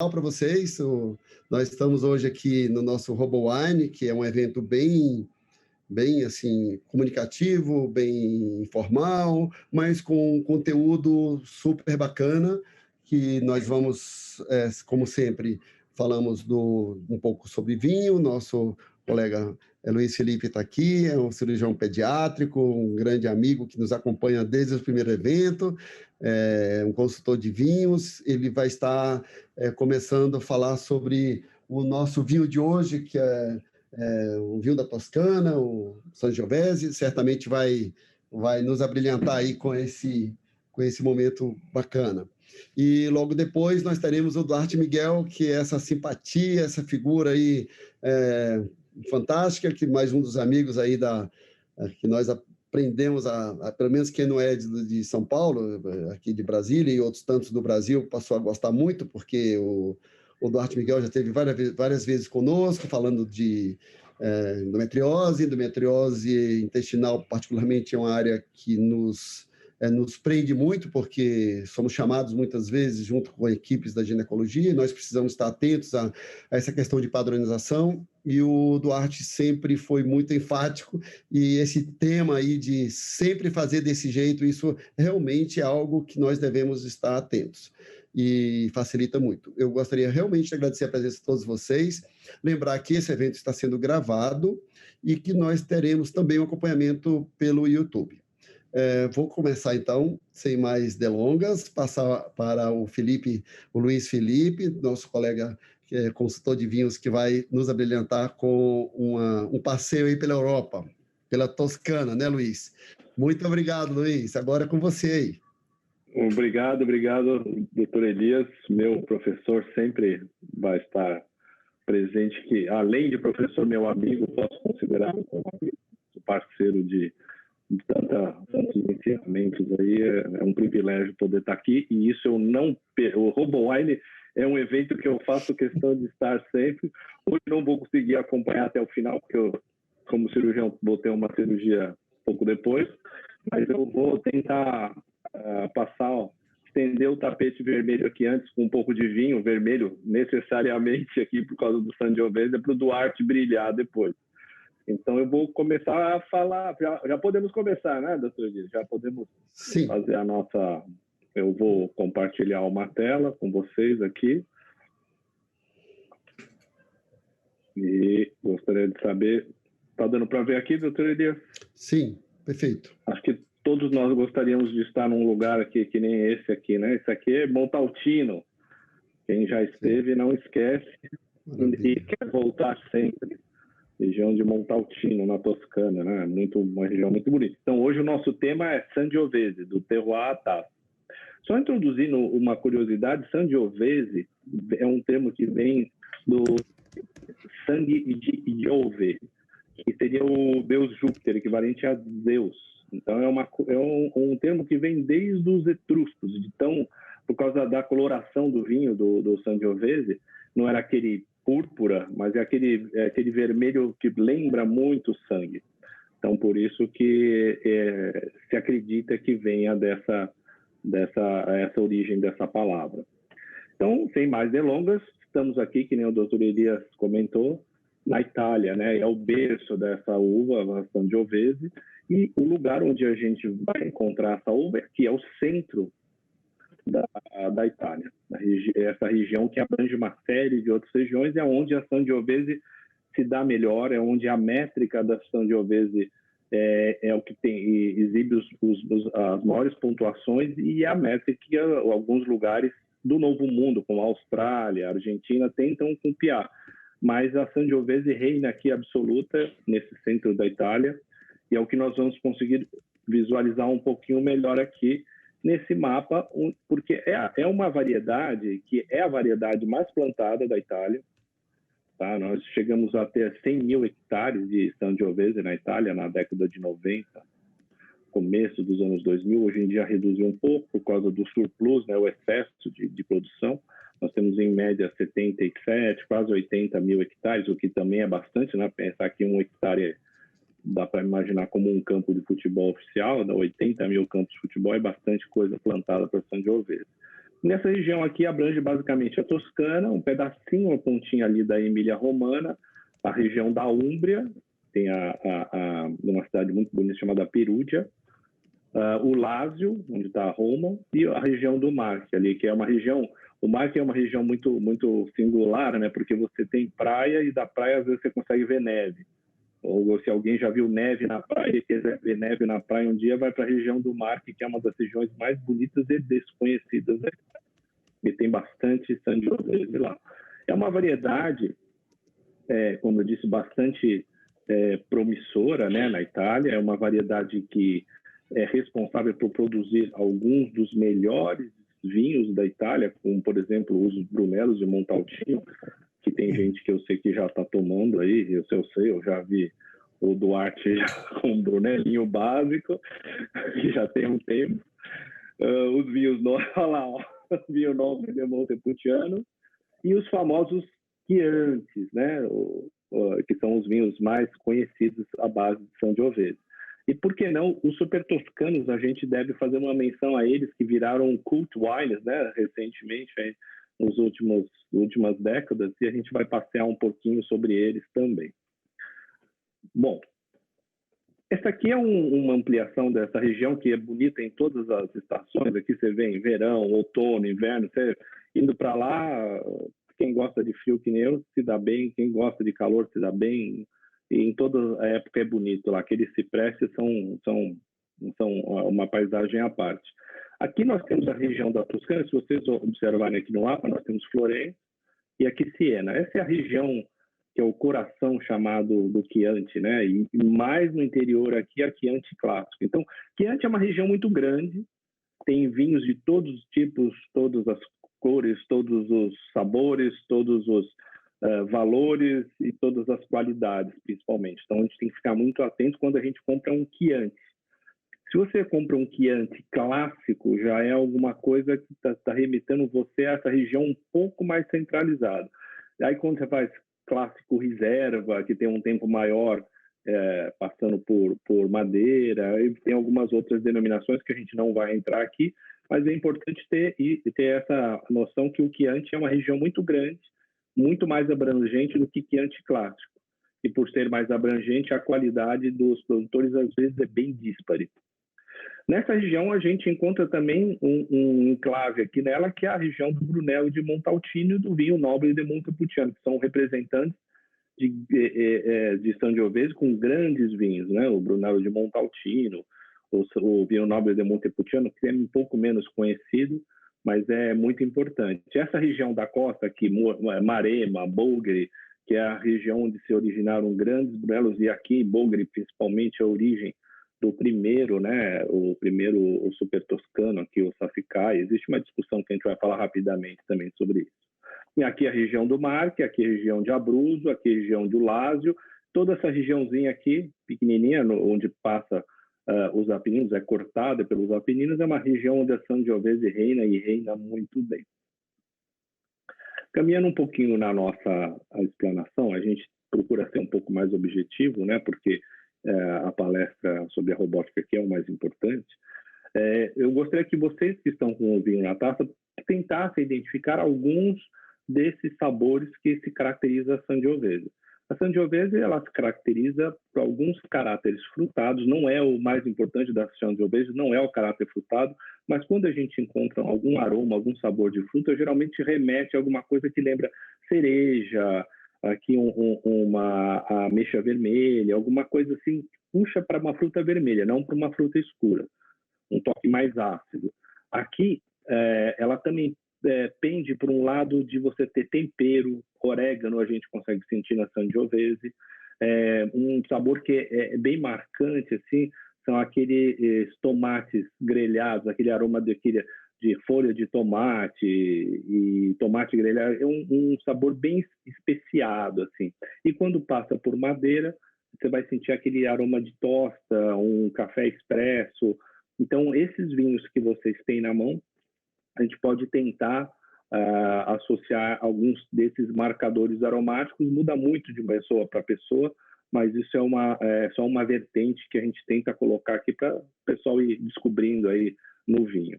para vocês. Nós estamos hoje aqui no nosso RoboWine, que é um evento bem assim, comunicativo, bem informal, mas com conteúdo super bacana, que nós vamos, como sempre, falamos um pouco sobre vinho. Nosso colega Luiz Felipe está aqui, é um cirurgião pediátrico, um grande amigo que nos acompanha desde o primeiro evento, um consultor de vinhos. Ele vai estar começando a falar sobre o nosso vinho de hoje, que é o vinho da Toscana, o Sangiovese. Certamente vai nos abrilhantar aí com esse momento bacana. E logo depois nós teremos o Duarte Miguel, que é essa simpatia, essa figura aí fantástica, que mais um dos amigos aí que nós aprendemos, pelo menos quem não é de São Paulo, aqui de Brasília e outros tantos do Brasil, passou a gostar muito, porque o Duarte Miguel já esteve várias vezes conosco, falando de endometriose intestinal, particularmente, é uma área que nos prende muito, porque somos chamados muitas vezes junto com equipes da ginecologia, e nós precisamos estar atentos a essa questão de padronização, e o Duarte sempre foi muito enfático, e esse tema aí de sempre fazer desse jeito, isso realmente é algo que nós devemos estar atentos, e facilita muito. Eu gostaria realmente de agradecer a presença de todos vocês, lembrar que esse evento está sendo gravado e que nós teremos também um acompanhamento pelo YouTube. Vou começar, então, sem mais delongas, passar para o Luiz Felipe, nosso colega que é consultor de vinhos, que vai nos abrilhantar com um passeio aí pela Europa, pela Toscana, né, Luiz? Muito obrigado, Luiz. Agora é com você aí. Obrigado, doutor Elias. Meu professor sempre vai estar presente, que além de professor, meu amigo, posso considerar como parceiro de tantos ensinamentos aí. É um privilégio poder estar aqui, e isso o RoboWine é um evento que eu faço questão de estar sempre. Hoje não vou conseguir acompanhar até o final, porque eu, como cirurgião, vou ter uma cirurgia pouco depois, mas eu vou tentar estender o tapete vermelho aqui antes, com um pouco de vinho vermelho, necessariamente aqui por causa do Sangiovese, para o Duarte brilhar depois. Então eu vou começar a falar, já podemos começar, né, doutor Elias? Já podemos fazer a nossa... Eu vou compartilhar uma tela com vocês aqui. E gostaria de saber... Está dando para ver aqui, doutor Elias? Sim, perfeito. Acho que todos nós gostaríamos de estar num lugar aqui que nem esse aqui, né? Esse aqui é Montaltino. Quem já esteve, não esquece. Maravilha. E quer voltar sempre. Região de Montaltino, na Toscana, né? Uma região muito bonita. Então, hoje o nosso tema é Sangiovese, do terroir à taça. Só introduzindo uma curiosidade, Sangiovese é um termo que vem do sangue de Iove, que seria o deus Júpiter, equivalente a Zeus. Então, é um termo que vem desde os etruscos. Então, por causa da coloração do vinho do Sangiovese, não era aquele púrpura, mas é aquele vermelho que lembra muito sangue. Então, por isso que se acredita que venha essa origem dessa palavra. Então, sem mais delongas, estamos aqui, que nem o doutor Elias comentou, na Itália, né? É o berço dessa uva, a Sangiovese, e o lugar onde a gente vai encontrar essa uva aqui é o centro da Itália, essa região que abrange uma série de outras regiões, é onde a Sangiovese se dá melhor, é onde a métrica da Sangiovese é o que exibe as maiores pontuações, e a métrica que alguns lugares do Novo Mundo, como a Austrália, a Argentina, tentam copiar. Mas a Sangiovese reina aqui absoluta nesse centro da Itália, e é o que nós vamos conseguir visualizar um pouquinho melhor aqui nesse mapa, porque é uma variedade que é a variedade mais plantada da Itália. Tá? Nós chegamos a ter 100 mil hectares de Sangiovese na Itália na década de 90, começo dos anos 2000. Hoje em dia reduziu um pouco por causa do surplus, né, o excesso de produção. Nós temos em média 77, quase 80 mil hectares, o que também é bastante, né? Pensar que um hectare dá para imaginar como um campo de futebol oficial, 80 mil campos de futebol é bastante coisa plantada para Sangiovese. Nessa região aqui abrange basicamente a Toscana, um pedacinho, uma pontinha ali da Emília-Romana, a região da Úmbria, tem uma cidade muito bonita chamada Perugia, o Lásio, onde está Roma, e a região do Marche ali, que é uma região... O Marche é uma região muito, muito singular, né? Porque você tem praia e da praia às vezes você consegue ver neve. Ou se alguém já viu neve na praia e quiser ver neve na praia um dia, vai para a região do Marche, que é uma das regiões mais bonitas e desconhecidas, né? E tem bastante Sangiovese lá. É uma variedade, como eu disse, bastante promissora, né, na Itália. É uma variedade que é responsável por produzir alguns dos melhores vinhos da Itália, como, por exemplo, os Brunelos de Montalcino, que tem gente que eu sei que já está tomando aí, eu já vi o Duarte com um Brunelinho básico, que já tem um tempo. Os vinhos novos, olha lá, ó, vinho novo de Montepulciano, e os famosos Chiantis, né, que são os vinhos mais conhecidos à base de Sangiovese. E por que não, os super toscanos, a gente deve fazer uma menção a eles, que viraram cult wines, né, recentemente, aí, nas últimas décadas, e a gente vai passear um pouquinho sobre eles também. Bom, essa aqui é uma ampliação dessa região, que é bonita em todas as estações. Aqui você vê em verão, outono, inverno, você indo para lá, quem gosta de frio que nem eu se dá bem, quem gosta de calor se dá bem, e em toda a época é bonito lá. Aqueles ciprestes são uma paisagem à parte. Aqui nós temos a região da Toscana, se vocês observarem aqui no mapa, nós temos Florença e aqui Siena. Essa é a região que é o coração chamado do Chianti, né? E mais no interior aqui, a Chianti clássico. Então, Chianti é uma região muito grande, tem vinhos de todos os tipos, todas as cores, todos os sabores, todos os valores e todas as qualidades, principalmente. Então, a gente tem que ficar muito atento quando a gente compra um Chianti. Se você compra um Chianti clássico, já é alguma coisa que está remetendo você a essa região um pouco mais centralizada. Aí, quando você faz clássico reserva, que tem um tempo maior, passando por madeira, e tem algumas outras denominações que a gente não vai entrar aqui, mas é importante ter essa noção que o Chianti é uma região muito grande, muito mais abrangente do que Chianti clássico. E por ser mais abrangente, a qualidade dos produtores às vezes é bem díspare. Nessa região, a gente encontra também um enclave aqui nela, que é a região do Brunello de Montalcino e do vinho Nobre de Montepulciano, que são representantes de Sangiovese com grandes vinhos, né? O Brunello de Montalcino, o vinho Nobre de Montepulciano, que é um pouco menos conhecido, mas é muito importante. Essa região da costa aqui, Maremma, Bolgheri, que é a região onde se originaram grandes Brunelos, e aqui Bolgheri principalmente a origem do primeiro, né, o super toscano aqui, o Saficai. Existe uma discussão que a gente vai falar rapidamente também sobre isso. E aqui a região do Marche, aqui a região de Abruzzo, aqui a região do Lásio, toda essa regiãozinha aqui, pequenininha, onde passa os Apeninos, é cortada pelos Apeninos, é uma região onde a Sangiovese reina e reina muito bem. Caminhando um pouquinho na nossa explanação, a gente procura ser um pouco mais objetivo, né, porque a palestra sobre a robótica aqui é o mais importante. Eu gostaria que vocês que estão com o vinho na taça tentassem identificar alguns desses sabores que se caracteriza a Sangiovese. A Sangiovese, ela se caracteriza por alguns caráteres frutados, não é o mais importante da Sangiovese, não é o caráter frutado, mas quando a gente encontra algum aroma, algum sabor de fruta, geralmente remete a alguma coisa que lembra cereja, aqui uma ameixa vermelha, alguma coisa assim, puxa para uma fruta vermelha, não para uma fruta escura, um toque mais ácido. Aqui, ela também pende por um lado de você ter tempero, orégano, a gente consegue sentir na Sangiovese, um sabor que é bem marcante, assim, são aqueles tomates grelhados, aquele aroma de folha de tomate e tomate grelhado, é um sabor bem especiado, assim. E quando passa por madeira, você vai sentir aquele aroma de tosta, um café expresso. Então, esses vinhos que vocês têm na mão, a gente pode tentar associar alguns desses marcadores aromáticos. Muda muito de pessoa para pessoa, mas isso é só uma vertente que a gente tenta colocar aqui para o pessoal ir descobrindo aí no vinho.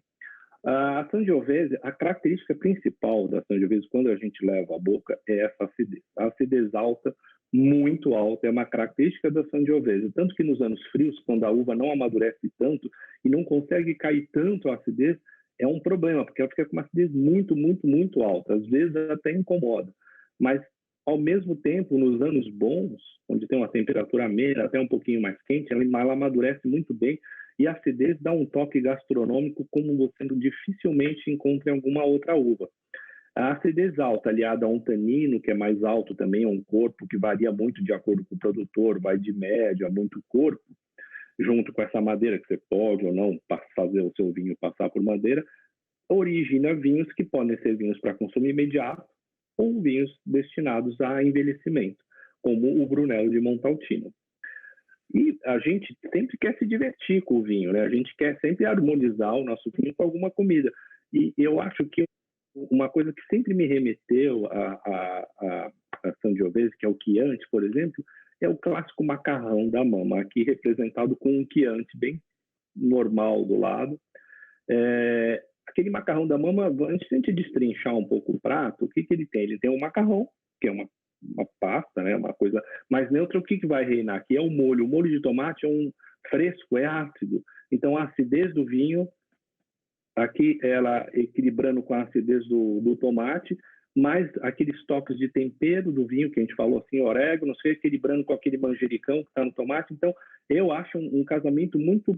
A Sangiovese, a característica principal da Sangiovese, quando a gente leva à boca, é essa acidez. A acidez alta, muito alta, é uma característica da Sangiovese. Tanto que nos anos frios, quando a uva não amadurece tanto e não consegue cair tanto a acidez, é um problema, porque ela fica com uma acidez muito, muito, muito alta. Às vezes até incomoda. Mas, ao mesmo tempo, nos anos bons, onde tem uma temperatura amena, até um pouquinho mais quente, ela amadurece muito bem e a acidez dá um toque gastronômico como você dificilmente encontra em alguma outra uva. A acidez alta, aliada a um tanino, que é mais alto também, é um corpo que varia muito de acordo com o produtor, vai de médio a muito corpo, junto com essa madeira, que você pode ou não fazer o seu vinho passar por madeira, origina vinhos que podem ser vinhos para consumo imediato ou vinhos destinados a envelhecimento, como o Brunello de Montalcino. E a gente sempre quer se divertir com o vinho, né? A gente quer sempre harmonizar o nosso vinho com alguma comida. E eu acho que uma coisa que sempre me remeteu a Sangiovese, que é o Chianti, por exemplo, é o clássico macarrão da mama, aqui representado com um Chianti bem normal do lado. Aquele macarrão da mama, antes de a gente destrinchar um pouco o prato, o que ele tem? Ele tem um macarrão, que é uma pasta, né? Uma coisa mais neutra. O que vai reinar aqui é o molho. O molho de tomate é um fresco, é ácido. Então, a acidez do vinho, aqui ela equilibrando com a acidez do tomate, mais aqueles toques de tempero do vinho, que a gente falou assim, orégano, não sei, equilibrando com aquele manjericão que está no tomate. Então, eu acho um casamento muito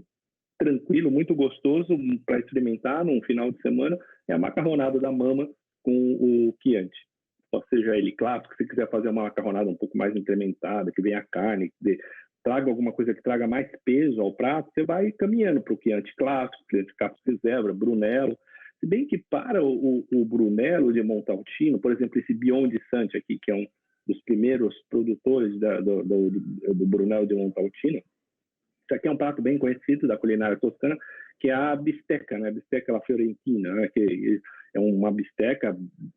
tranquilo, muito gostoso para experimentar num final de semana, é a macarronada da mama com o Chianti. Ou seja, ele clássico, se quiser fazer uma macarronada um pouco mais incrementada, que venha carne, que traga alguma coisa que traga mais peso ao prato, você vai caminhando para o Chianti clássico, Chianti Campos Zebra, Brunello. Se bem que para o Brunello de Montalcino, por exemplo, esse Biondi Santi aqui, que é um dos primeiros produtores do Brunello de Montalcino, isso aqui é um prato bem conhecido da culinária toscana, que é a bisteca, né? A bisteca la fiorentina, né? Que é uma bisteca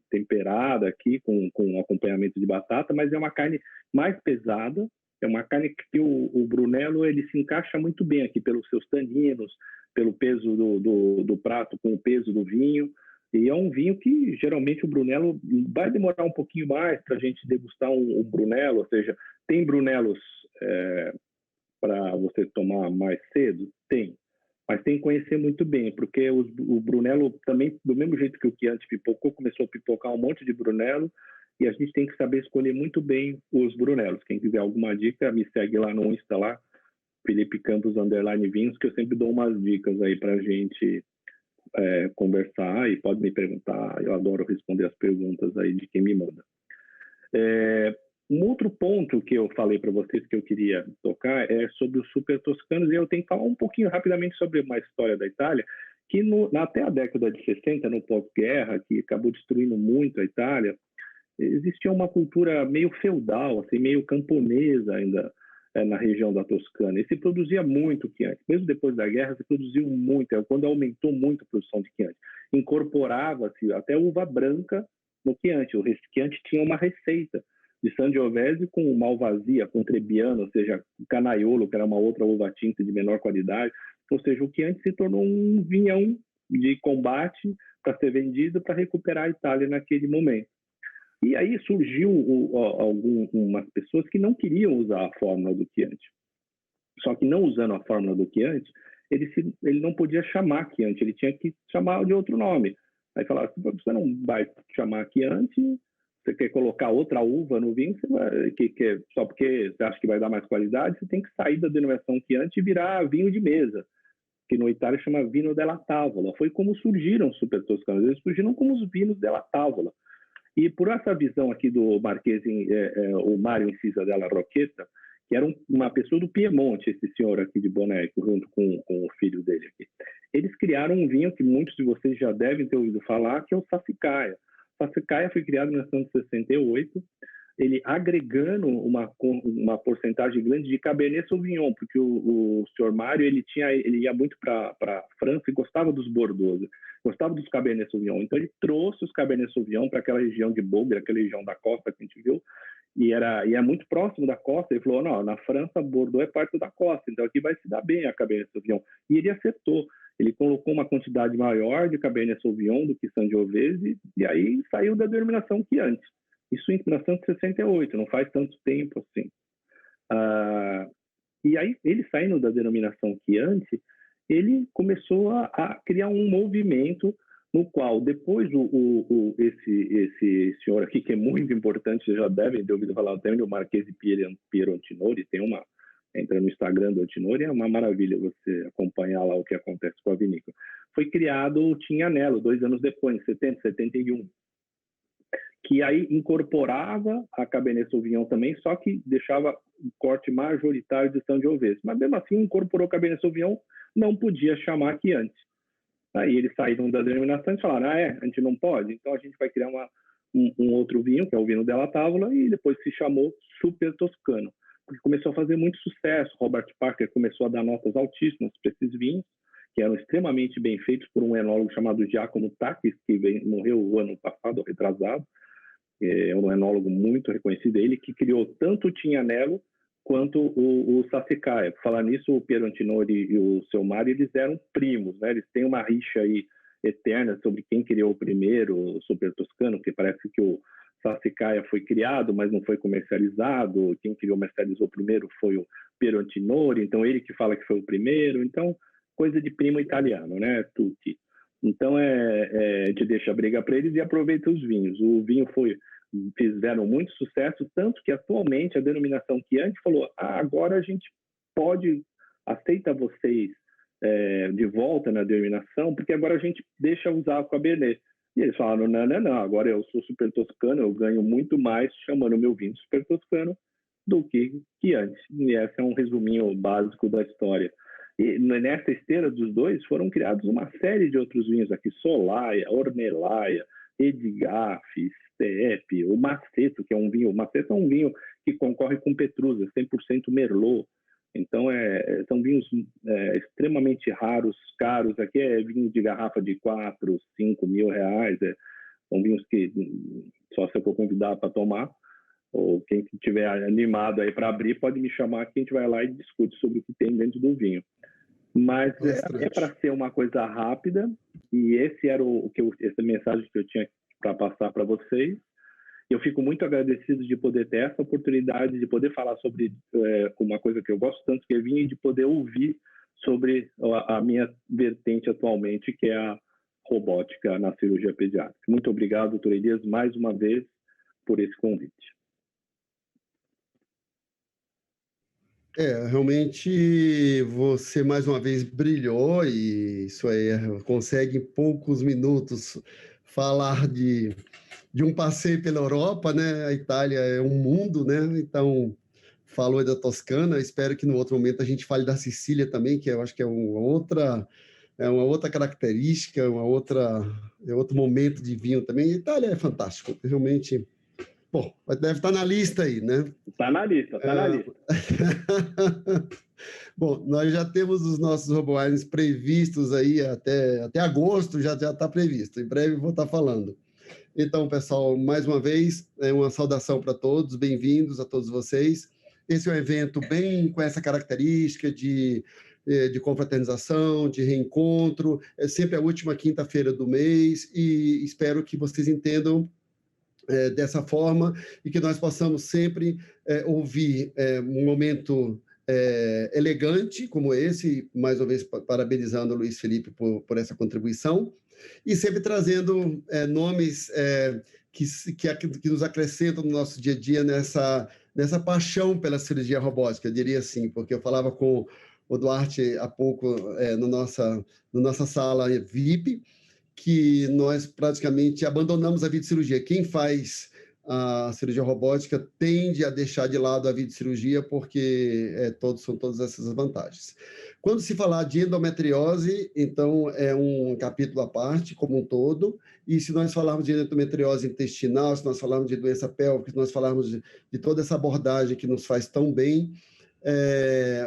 temperada aqui com acompanhamento de batata, mas é uma carne mais pesada, é uma carne que o Brunello ele se encaixa muito bem aqui pelos seus taninos, pelo peso do prato com o peso do vinho, e é um vinho que geralmente o Brunello vai demorar um pouquinho mais para a gente degustar um Brunello, ou seja, tem Brunellos para você tomar mais cedo? Tem. Mas tem que conhecer muito bem, porque o Brunello também, do mesmo jeito que o Chianti pipocou, começou a pipocar um monte de Brunello, e a gente tem que saber escolher muito bem os Brunellos. Quem quiser alguma dica, me segue lá no Insta, lá, Felipe Campos _vinhos, que eu sempre dou umas dicas aí para a gente conversar, e pode me perguntar, eu adoro responder as perguntas aí de quem me manda. Um outro ponto que eu falei para vocês que eu queria tocar é sobre os super toscanos, e eu tenho que falar um pouquinho rapidamente sobre uma história da Itália, que até a década de 60, no pós-guerra, que acabou destruindo muito a Itália, existia uma cultura meio feudal, assim, meio camponesa ainda na região da Toscana, e se produzia muito Chianti. Mesmo depois da guerra, se produziu muito, quando aumentou muito a produção de Chianti. Incorporava-se até uva branca no Chianti. O Chianti tinha uma receita de Sangiovese com Malvasia, com Trebbiano, ou seja, Canaiolo, que era uma outra uva tinta de menor qualidade. Ou seja, o Chianti se tornou um vinhão de combate para ser vendido para recuperar a Itália naquele momento. E aí surgiu algumas pessoas que não queriam usar a fórmula do Chianti. Só que não usando a fórmula do Chianti, ele não podia chamar Chianti, ele tinha que chamar de outro nome. Aí falaram, você não vai chamar Chianti, você quer colocar outra uva no vinho, só porque você acha que vai dar mais qualidade, você tem que sair da denominação Chianti e virar vinho de mesa, que no Itália chama Vino della Tavola. Foi como surgiram os super toscanos, eles surgiram como os vinos della Tavola. E por essa visão aqui do Marquês, o Mário Incisa della Rocchetta, que era uma pessoa do Piemonte, esse senhor aqui de Boneco, junto com o filho dele aqui. Eles criaram um vinho que muitos de vocês já devem ter ouvido falar, que é o Sassicaia. O Sassicaia foi criado em 1968, ele agregando uma porcentagem grande de Cabernet Sauvignon, porque o senhor Mário ele ia muito para a França e gostava dos Bordeaux, gostava dos Cabernet Sauvignon. Então ele trouxe os Cabernet Sauvignon para aquela região de Bourgogne, aquela região da costa que a gente viu, e é muito próximo da costa. Ele falou, não, na França Bordeaux é parte da costa, então aqui vai se dar bem a Cabernet Sauvignon. E ele acertou. Ele colocou uma quantidade maior de Cabernet Sauvignon do que Sangiovese, e aí saiu da denominação Chianti. Isso em 1968, não faz tanto tempo assim. E aí, ele saindo da denominação Chianti, ele começou a criar um movimento no qual, depois, esse senhor aqui, que é muito importante, vocês já devem ter ouvido falar também, o Marchese Piero Antinori, entra no Instagram do Antinori, é uma maravilha você acompanhar lá o que acontece com a vinícola. Foi criado o Tignanello, 2 anos depois, em 70, 71, que aí incorporava a Cabernet Sauvignon também, só que deixava o corte majoritário de Sangiovese. Mas mesmo assim, incorporou Cabernet Sauvignon, não podia chamar Chianti. Aí eles saíram da denominação e falaram, a gente não pode? Então a gente vai criar um outro vinho, que é o vinho della Tavola, e depois se chamou Super Toscano, porque começou a fazer muito sucesso. Robert Parker começou a dar notas altíssimas para esses vinhos, que eram extremamente bem feitos por um enólogo chamado Giacomo Takis, que morreu o ano passado, retrasado. É um enólogo muito reconhecido, ele que criou tanto o Tignanello quanto o Sassicaia. Por falar nisso, o Piero Antinori e o seu Mário, eles eram primos, né? Eles têm uma rixa aí eterna sobre quem criou o primeiro, o Super Toscano, que parece que o Sassicaia foi criado, mas não foi comercializado. Quem comercializou primeiro foi o Piero Antinori, então ele que fala que foi o primeiro. Então, coisa de primo italiano, né? Tutti. Então, a gente deixa a briga para eles e aproveita os vinhos. O vinho fizeram muito sucesso, tanto que atualmente a denominação Chianti falou, agora a gente aceita vocês de volta na denominação, porque agora a gente deixa usar o Cabernet. E eles falaram, não, agora eu sou Super Toscano, eu ganho muito mais chamando o meu vinho Super Toscano do que Chianti. E esse é um resuminho básico da história. E nessa esteira dos dois foram criados uma série de outros vinhos aqui, Solaia, Ornellaia, Edgaf, Steppe, o Maceto, que é um vinho, o Maceto é um vinho que concorre com Petrusa, 100% Merlot. Então, são vinhos extremamente raros, caros. Aqui é vinho de garrafa de 4, 5 mil reais. São vinhos que só se eu for convidar para tomar, ou quem estiver animado aí para abrir, pode me chamar que a gente vai lá e discute sobre o que tem dentro do vinho. Mas é para ser uma coisa rápida, e esse era essa mensagem que eu tinha para passar para vocês. Eu fico muito agradecido de poder ter essa oportunidade, de poder falar sobre uma coisa que eu gosto tanto, que é vinho, e de poder ouvir sobre a minha vertente atualmente, que é a robótica na cirurgia pediátrica. Muito obrigado, doutor Elias, mais uma vez, por esse convite. Realmente você mais uma vez brilhou, e isso aí consegue em poucos minutos falar de um passeio pela Europa, né? A Itália é um mundo, né? Então, falou da Toscana, espero que no outro momento a gente fale da Sicília também, que eu acho que é uma outra característica, é outro momento de vinho também. A Itália é fantástico, realmente. Bom, deve estar na lista aí, né? Está na lista. Bom, nós já temos os nossos RoboWines previstos aí até agosto, já está previsto. Em breve vou estar falando. Então, pessoal, mais uma vez, uma saudação para todos, bem-vindos a todos vocês. Esse é um evento bem com essa característica de confraternização, de reencontro, é sempre a última quinta-feira do mês, e espero que vocês entendam dessa forma, e que nós possamos sempre ouvir um momento elegante como esse, mais uma vez parabenizando o Luiz Felipe por essa contribuição, e sempre trazendo nomes que nos acrescentam no nosso dia a dia nessa paixão pela cirurgia robótica, eu diria assim, porque eu falava com o Duarte há pouco na nossa sala VIP, que nós praticamente abandonamos a videocirurgia. Quem faz a cirurgia robótica tende a deixar de lado a videocirurgia, porque são todas essas vantagens. Quando se falar de endometriose, então é um capítulo à parte, como um todo, e se nós falarmos de endometriose intestinal, se nós falarmos de doença pélvica, se nós falarmos de toda essa abordagem que nos faz tão bem,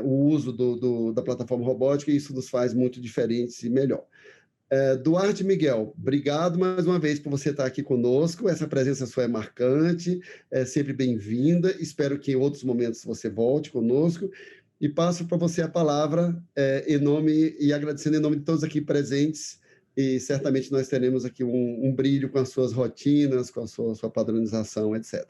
o uso da plataforma robótica, isso nos faz muito diferentes e melhor. Duarte Miguel, obrigado mais uma vez por você estar aqui conosco. Essa presença sua é marcante, é sempre bem-vinda. Espero que em outros momentos você volte conosco. e passo para você a palavra em nome e agradecendo em nome de todos aqui presentes, e certamente nós teremos aqui um brilho com as suas rotinas, com a sua padronização, etc.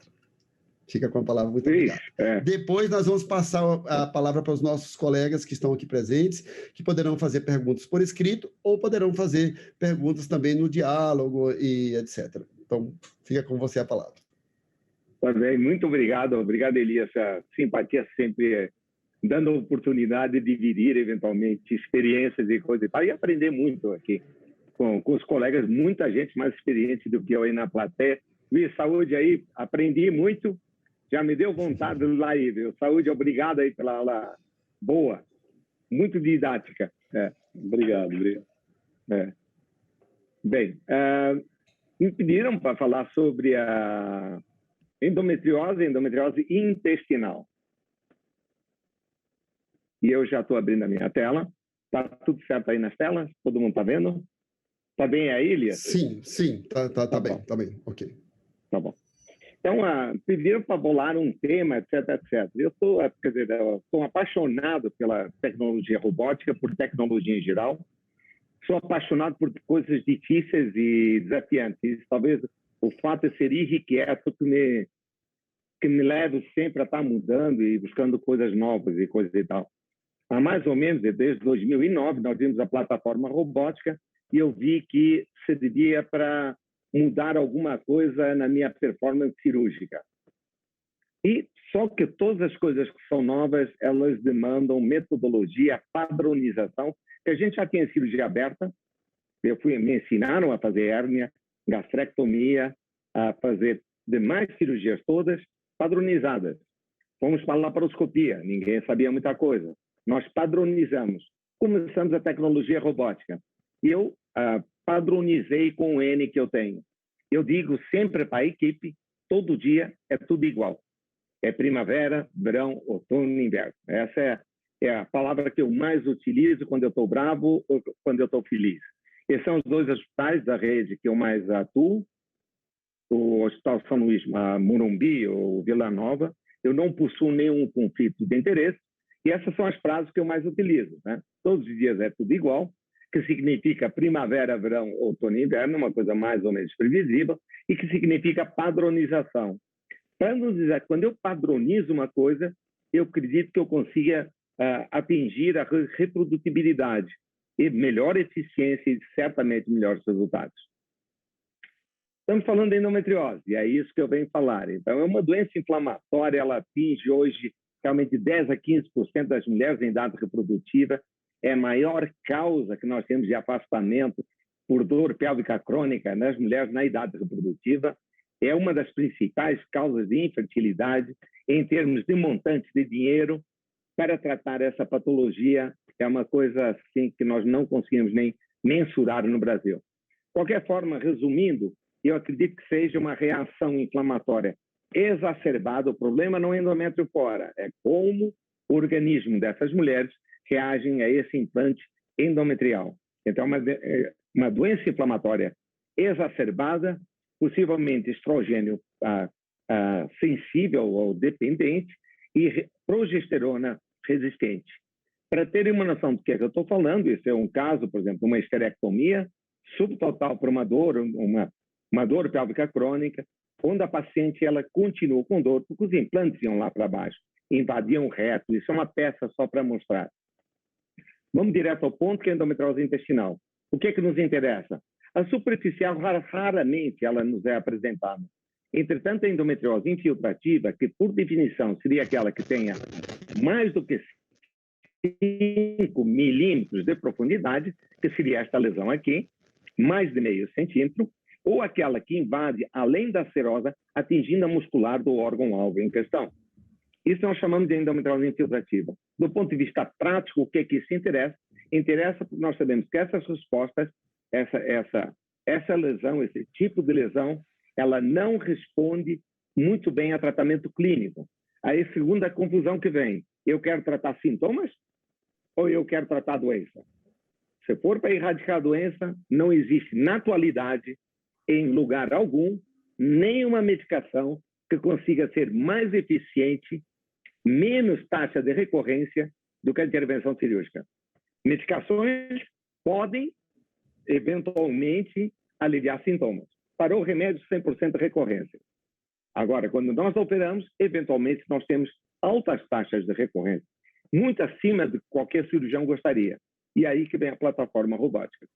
Fica com a palavra, muito obrigado. Depois nós vamos passar a palavra para os nossos colegas que estão aqui presentes, que poderão fazer perguntas por escrito ou poderão fazer perguntas também no diálogo e etc. Então, fica com você a palavra. Tá bem, muito obrigado. Obrigado, Elias. A simpatia sempre dando a oportunidade de dividir, eventualmente, experiências e coisas e tal, e aprender muito aqui com os colegas, muita gente mais experiente do que eu aí na plateia. Vi saúde aí, aprendi muito. Já me deu vontade de ir lá aí, viu? Saúde, obrigado aí pela aula boa, muito didática. Obrigado. Bem, me pediram para falar sobre a endometriose intestinal. E eu já estou abrindo a minha tela. Está tudo certo aí nas telas? Todo mundo está vendo? Está bem aí, Elias? Sim, tá bem, tá bem, ok. Tá bom. Então, pediram para bolar um tema, etc, etc. Eu sou apaixonado pela tecnologia robótica, por tecnologia em geral. Sou apaixonado por coisas difíceis e desafiantes. Talvez o fato de ser irrequieto que me leve sempre a estar mudando e buscando coisas novas e coisas e tal. Há mais ou menos, desde 2009, nós vimos a plataforma robótica e eu vi que servia para mudar alguma coisa na minha performance cirúrgica. E só que todas as coisas que são novas, elas demandam metodologia, padronização, que a gente já tinha cirurgia aberta. Me ensinaram a fazer hérnia, gastrectomia, a fazer demais cirurgias todas padronizadas. Fomos para a laparoscopia, ninguém sabia muita coisa. Nós padronizamos. Começamos a tecnologia robótica. E eu padronizei com o N que eu tenho. Eu digo sempre para a equipe, todo dia é tudo igual. É primavera, verão, outono e inverno. Essa é a palavra que eu mais utilizo quando eu estou bravo ou quando eu estou feliz. Esses são os dois hospitais da rede que eu mais atuo, o Hospital São Luís, Morumbi ou Vila Nova. Eu não possuo nenhum conflito de interesse e essas são as frases que eu mais utilizo, né? Todos os dias é tudo igual, que significa primavera, verão, outono e inverno, uma coisa mais ou menos previsível, e que significa padronização. Para nos dizer, quando eu padronizo uma coisa, eu acredito que eu consiga atingir a reprodutibilidade e melhor eficiência e certamente melhores resultados. Estamos falando de endometriose, e é isso que eu venho falar. Então, é uma doença inflamatória, ela atinge hoje realmente 10 a 15% das mulheres em idade reprodutiva, é a maior causa que nós temos de afastamento por dor pélvica crônica nas mulheres na idade reprodutiva, é uma das principais causas de infertilidade em termos de montantes de dinheiro. Para tratar essa patologia é uma coisa assim que nós não conseguimos nem mensurar no Brasil. De qualquer forma, resumindo, eu acredito que seja uma reação inflamatória exacerbada. O problema não é endométrio fora, é como o organismo dessas mulheres reagem a esse implante endometrial. Então, uma doença inflamatória exacerbada, possivelmente estrogênio sensível ou dependente e progesterona resistente. Para terem uma noção do que é que eu estou falando, esse é um caso, por exemplo, uma esterectomia subtotal por uma dor pélvica crônica, onde a paciente ela continuou com dor, porque os implantes iam lá para baixo, invadiam o reto. Isso é uma peça só para mostrar. Vamos direto ao ponto, que é a endometriose intestinal. O que é que nos interessa? A superficial, raramente ela nos é apresentada. Entretanto, a endometriose infiltrativa, que por definição seria aquela que tenha mais do que 5 milímetros de profundidade, que seria esta lesão aqui, mais de meio centímetro, ou aquela que invade além da serosa, atingindo a muscular do órgão-alvo em questão. Isso nós chamamos de endometriose infiltrativa. Do ponto de vista prático, o que é que isso interessa? Interessa porque nós sabemos que essas respostas, essa lesão, esse tipo de lesão, ela não responde muito bem a tratamento clínico. Aí, segunda confusão que vem, eu quero tratar sintomas ou eu quero tratar a doença? Se for para erradicar a doença, não existe na atualidade, em lugar algum, nenhuma medicação que consiga ser mais eficiente, menos taxa de recorrência do que a intervenção cirúrgica. Medicações podem, eventualmente, aliviar sintomas. Parou o remédio, 100% de recorrência. Agora, quando nós operamos, eventualmente, nós temos altas taxas de recorrência, muito acima do que qualquer cirurgião gostaria. E aí que vem a plataforma robótica.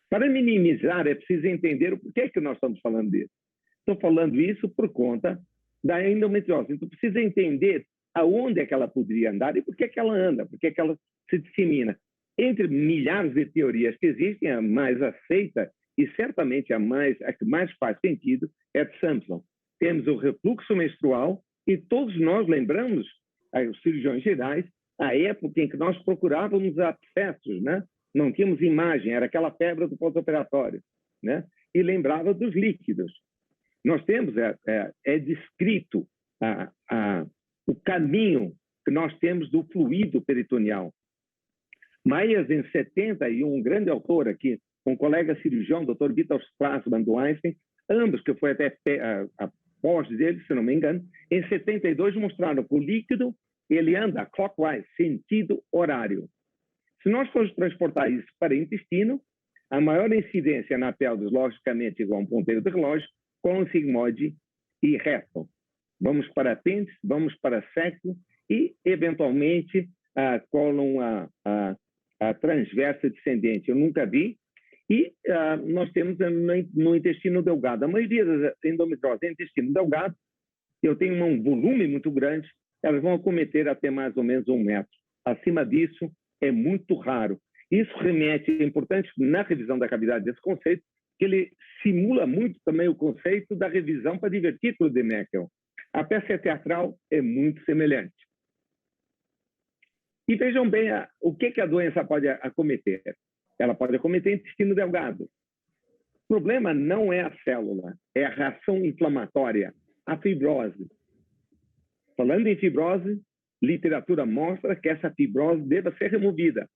Para minimizar, é preciso entender o porquê que nós estamos falando disso. Estou falando isso por conta da endometriose. Então, precisa entender aonde é que ela poderia andar e por que ela anda, por que ela se dissemina. Entre milhares de teorias que existem, a mais aceita e certamente a que mais faz sentido é a de Sampson. Temos o refluxo menstrual e todos nós lembramos, os cirurgiões gerais, a época em que nós procurávamos abscessos, né? Não tínhamos imagem, era aquela febre do pós-operatório, né? E lembrava dos líquidos. Nós temos, descrito o caminho que nós temos do fluido peritoneal. Myers, em 70, e um grande autor aqui, um colega cirurgião, Dr. Vitor Strassman, do Einstein, ambos, que foi até a pós dele, se não me engano, em 72 mostraram que o líquido ele anda clockwise, sentido horário. Se nós formos transportar isso para o intestino, a maior incidência na pelvis, logicamente, igual a um ponteiro de relógio, cólon sigmoide e reto. Vamos para apêndice, vamos para sexo e, eventualmente, a cólon a transversa descendente. Eu nunca vi. E nós temos no intestino delgado. A maioria das endometrioses é intestino delgado. Eu tenho um volume muito grande, elas vão acometer até mais ou menos 1 metro. Acima disso, é muito raro. Isso remete, é importante na revisão da cavidade desse conceito, que ele simula muito também o conceito da revisão para divertículo de Meckel. A peça teatral é muito semelhante. E vejam bem o que a doença pode acometer. Ela pode acometer intestino delgado. O problema não é a célula, é a reação inflamatória, a fibrose. Falando em fibrose, literatura mostra que essa fibrose deva ser removida,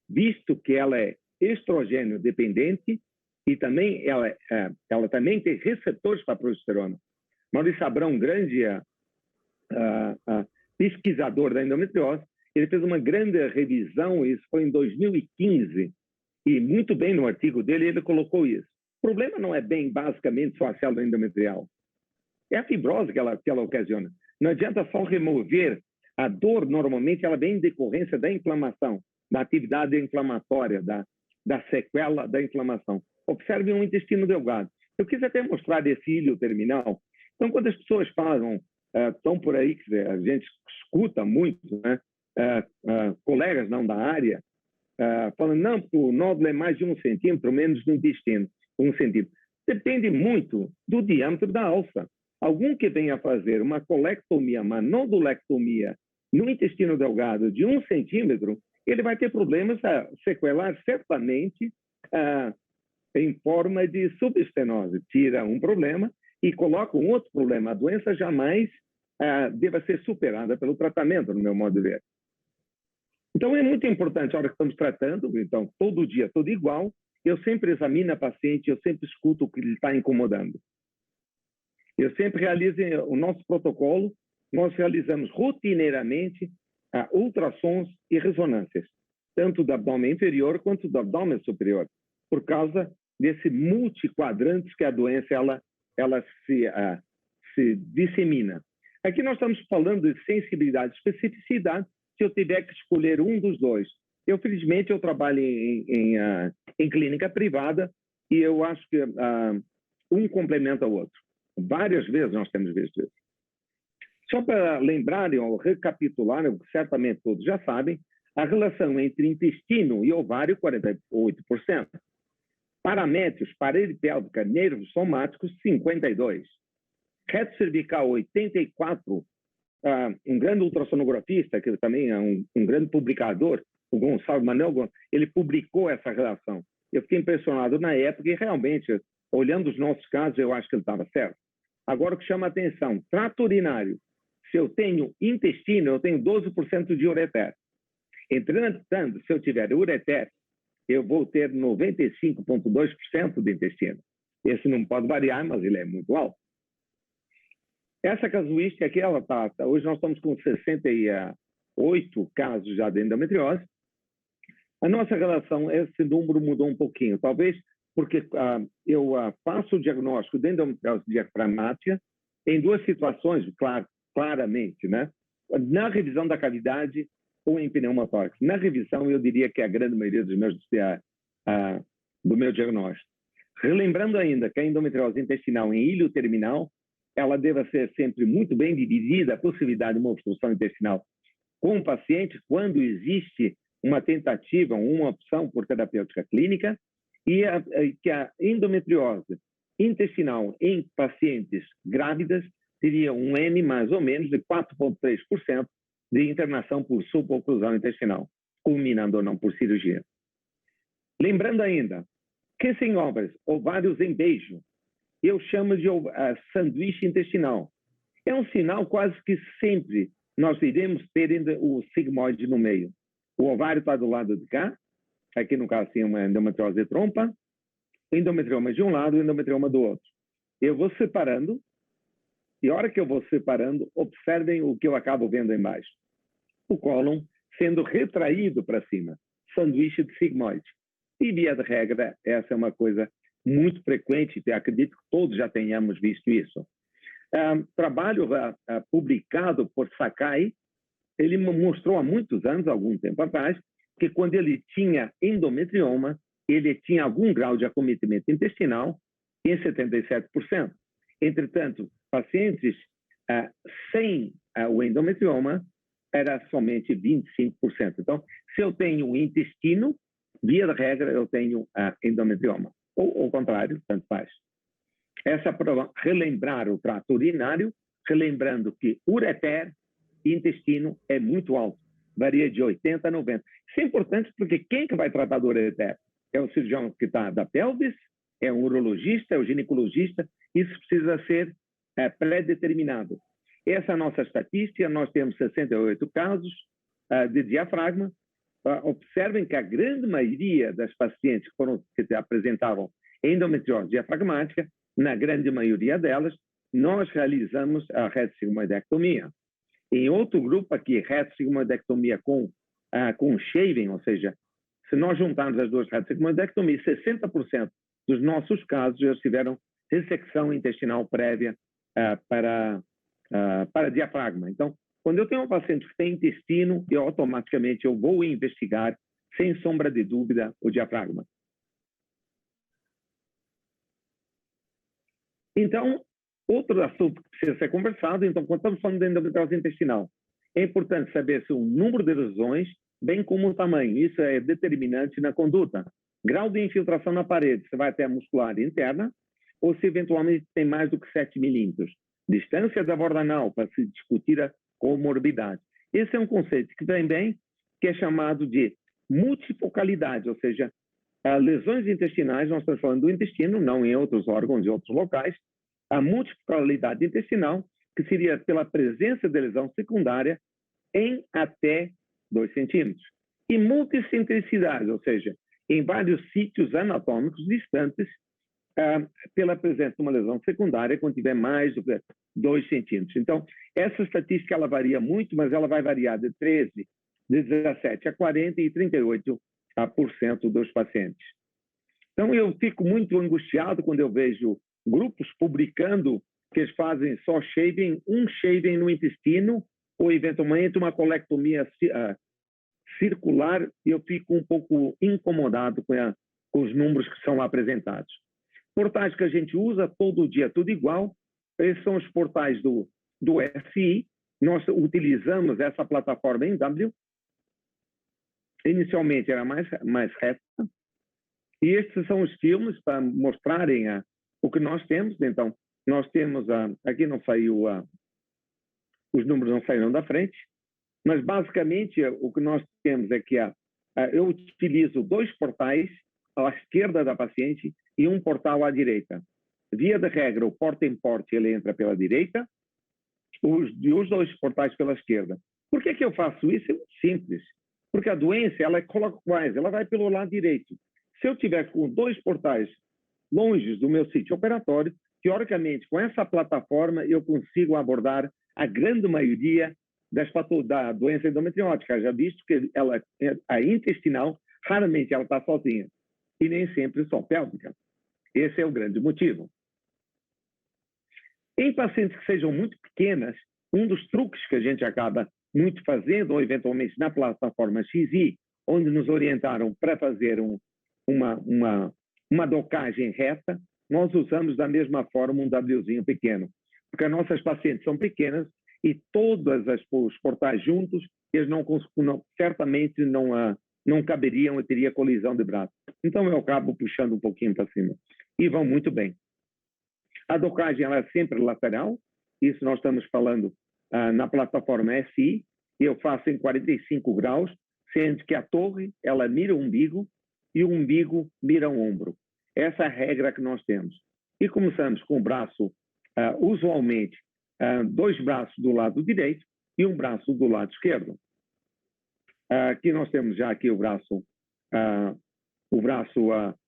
visto que ela é estrogênio dependente e também ela também tem receptores para a progesterona. Maurício Abrão, um grande pesquisador da endometriose, ele fez uma grande revisão, isso foi em 2015, e muito bem no artigo dele ele colocou isso. O problema não é bem, basicamente, só a célula endometrial. É a fibrose que ela ocasiona. Não adianta só remover. A dor, normalmente, ela vem em decorrência da inflamação, da atividade inflamatória, da sequela da inflamação. Observe um intestino delgado. Eu quis até mostrar esse ilho terminal. Então, quando as pessoas falam, estão por aí, a gente escuta muito, né? Colegas não da área, falando, não, porque o nódulo é mais de 1 centímetro, menos no intestino, 1 centímetro. Depende muito do diâmetro da alça. Algum que venha fazer uma colectomia, uma nodulectomia no intestino delgado de 1 centímetro, ele vai ter problemas a sequelar certamente em forma de subestenose. Tira um problema e coloca um outro problema. A doença jamais deva ser superada pelo tratamento, no meu modo de ver. Então, é muito importante, a hora que estamos tratando, então, todo dia, tudo igual, eu sempre examino a paciente, eu sempre escuto o que lhe está incomodando. Eu sempre realizo o nosso protocolo, nós realizamos rotineiramente ultrassons e ressonâncias, tanto do abdômen inferior quanto do abdômen superior, por causa desse multiquadrantes que a doença ela se dissemina. Aqui nós estamos falando de sensibilidade e especificidade, se eu tiver que escolher um dos dois. Felizmente, eu trabalho em clínica privada e eu acho que um complementa o outro. Várias vezes nós temos visto isso. Só para lembrarem ou recapitularem, certamente todos já sabem, a relação entre intestino e ovário, 48%. Paramétrios, parede pélvica, nervos somáticos, 52%. Reto cervical, 84%. Um grande ultrassonografista, que também é um grande publicador, o Gonçalo Manuel, ele publicou essa relação. Eu fiquei impressionado na época e realmente, olhando os nossos casos, eu acho que ele estava certo. Agora, o que chama a atenção, trato urinário. Se eu tenho intestino, eu tenho 12% de ureter. Entretanto, se eu tiver ureter, eu vou ter 95,2% de intestino. Esse não pode variar, mas ele é muito alto. Essa casuística aqui, hoje nós estamos com 60 8 casos já de endometriose. A nossa relação, esse número mudou um pouquinho, talvez porque eu faço o diagnóstico de endometriose diafragmática em duas situações, claramente, né? Na revisão da cavidade ou em pneumotórax. Na revisão, eu diria que a grande maioria dos meus do meu diagnóstico. Relembrando ainda que a endometriose intestinal em ilho terminal, ela deve ser sempre muito bem dividida, a possibilidade de uma obstrução intestinal com o paciente, quando existe uma tentativa, uma opção por terapêutica clínica, e que a endometriose intestinal em pacientes grávidas teria um N mais ou menos de 4,3% de internação por suboclusão intestinal, culminando ou não por cirurgia. Lembrando ainda, que sem ovários em beijo, eu chamo de sanduíche intestinal. É um sinal quase que sempre nós iremos ter o sigmoide no meio. O ovário está do lado de cá, aqui no caso tem uma endometriose de trompa, endometrioma de um lado e endometrioma do outro. Eu vou separando, e a hora que eu vou separando, observem o que eu acabo vendo embaixo. O cólon sendo retraído para cima, sanduíche de sigmoide. E, via de regra, essa é uma coisa muito frequente, e acredito que todos já tenhamos visto isso. Trabalho publicado por Sakai, ele mostrou há muitos anos, algum tempo atrás, que quando ele tinha endometrioma, ele tinha algum grau de acometimento intestinal em 77%. Entretanto, pacientes sem o endometrioma era somente 25%. Então, se eu tenho o intestino, via de regra, eu tenho endometrioma. Ou ao contrário, tanto faz. Essa é para relembrar o trato urinário, relembrando que ureter e intestino é muito alto, varia de 80 a 90. Isso é importante porque quem que vai tratar do ureter? É o cirurgião que está da pelvis, é um urologista, é o ginecologista, isso precisa ser pré-determinado. Essa é a nossa estatística, nós temos 68 casos de diafragma. Observem que a grande maioria das pacientes que apresentavam endometriose diafragmática, na grande maioria delas, nós realizamos a retossigmoidectomia. Em outro grupo aqui, retossigmoidectomia com shaving, ou seja, se nós juntarmos as duas retossigmoidectomias, 60% dos nossos casos já tiveram ressecção intestinal prévia para diafragma. Então, quando eu tenho um paciente que tem intestino, eu automaticamente vou investigar, sem sombra de dúvida, o diafragma. Então, outro assunto que precisa ser conversado, então, quando estamos falando de endometriose intestinal, é importante saber se o número de lesões, bem como o tamanho, isso é determinante na conduta. Grau de infiltração na parede, se vai até a muscular interna, ou se eventualmente tem mais do que 7 milímetros. Distância da borda anal, para se discutir a comorbidade. Esse é um conceito que vem bem, que é chamado de multifocalidade, ou seja, lesões intestinais, nós estamos falando do intestino, não em outros órgãos e outros locais, a multifocalidade intestinal, que seria pela presença de lesão secundária em até 2 centímetros. E multicentricidade, ou seja, em vários sítios anatômicos distantes, pela presença de uma lesão secundária quando tiver mais do que 2 centímetros. Então, essa estatística ela varia muito, mas ela vai variar de 13, de 17 a 40 e 38% dos pacientes. Então, eu fico muito angustiado quando eu vejo grupos publicando que eles fazem só shaving, um shaving no intestino, ou eventualmente uma colectomia circular, e eu fico um pouco incomodado com os números que são apresentados. Portais que a gente usa todo dia, tudo igual, esses são os portais do SI. Nós utilizamos essa plataforma em W. Inicialmente era mais reta. E estes são os filmes para mostrarem o que nós temos. Então, nós temos, aqui não saiu, os números não saíram da frente, mas basicamente o que nós temos é que eu utilizo 2 portais à esquerda da paciente e um portal à direita. Via de regra, o porta-em-porte ele entra pela direita, os 2 portais pela esquerda. Por que eu faço isso? É muito simples. Porque a doença ela é clockwise, ela vai pelo lado direito. Se eu tiver com 2 portais longe do meu sítio operatório, teoricamente, com essa plataforma, eu consigo abordar a grande maioria da doença endometriótica. Já visto que a intestinal, raramente ela está sozinha, e nem sempre só pélvica. Esse é o grande motivo. Em pacientes que sejam muito pequenas, um dos truques que a gente acaba muito fazendo, ou eventualmente na plataforma XI, onde nos orientaram para fazer uma docagem reta, nós usamos da mesma forma um Wzinho pequeno, porque as nossas pacientes são pequenas e todos os portais juntos, eles certamente não caberiam e teria colisão de braço. Então eu acabo puxando um pouquinho para cima. E vão muito bem. A docagem ela é sempre lateral, isso nós estamos falando na plataforma SI, eu faço em 45 graus, sendo que a torre ela mira o umbigo e o umbigo mira o ombro. Essa é a regra que nós temos. E começamos com o braço, usualmente, 2 braços do lado direito e um braço do lado esquerdo. Aqui nós temos já aqui o braço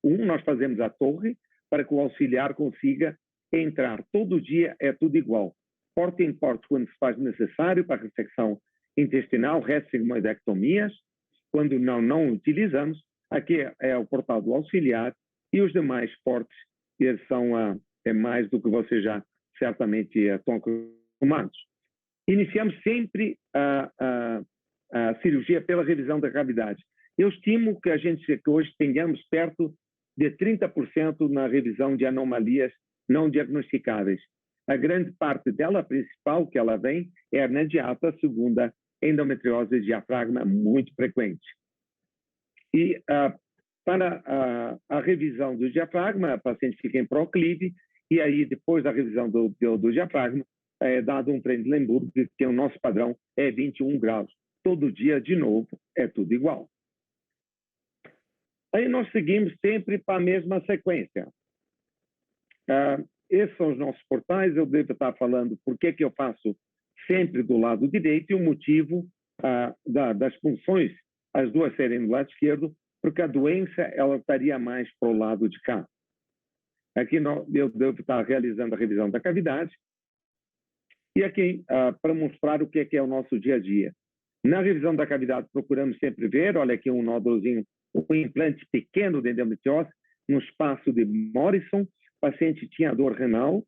1, nós fazemos a torre para que o auxiliar consiga entrar todo dia, é tudo igual. Porta em porta quando se faz necessário para a ressecção intestinal, reto-sigmoidectomias, quando não utilizamos, aqui é o portal do auxiliar e os demais portes, eles são mais do que vocês já certamente estão acostumados. Iniciamos sempre a cirurgia pela revisão da cavidade. Eu estimo que que hoje tenhamos perto de 30% na revisão de anomalias não diagnosticáveis. A grande parte dela, principal, que ela vem, é a hernia de hiato, segunda endometriose de diafragma muito frequente. E para a revisão do diafragma, a paciente fica em proclive, e aí depois da revisão do diafragma, é dado um Trendelenburg, que o nosso padrão é 21 graus. Todo dia, de novo, é tudo igual. Aí nós seguimos sempre para a mesma sequência. Esses são os nossos portais, eu devo estar falando por que eu faço sempre do lado direito e o motivo das punções, as duas serem do lado esquerdo, porque a doença ela estaria mais para o lado de cá. Aqui eu devo estar realizando a revisão da cavidade e aqui para mostrar o que é o nosso dia a dia. Na revisão da cavidade procuramos sempre ver, olha aqui um nódulozinho, um implante pequeno de endometriose no espaço de Morrison. O paciente tinha dor renal,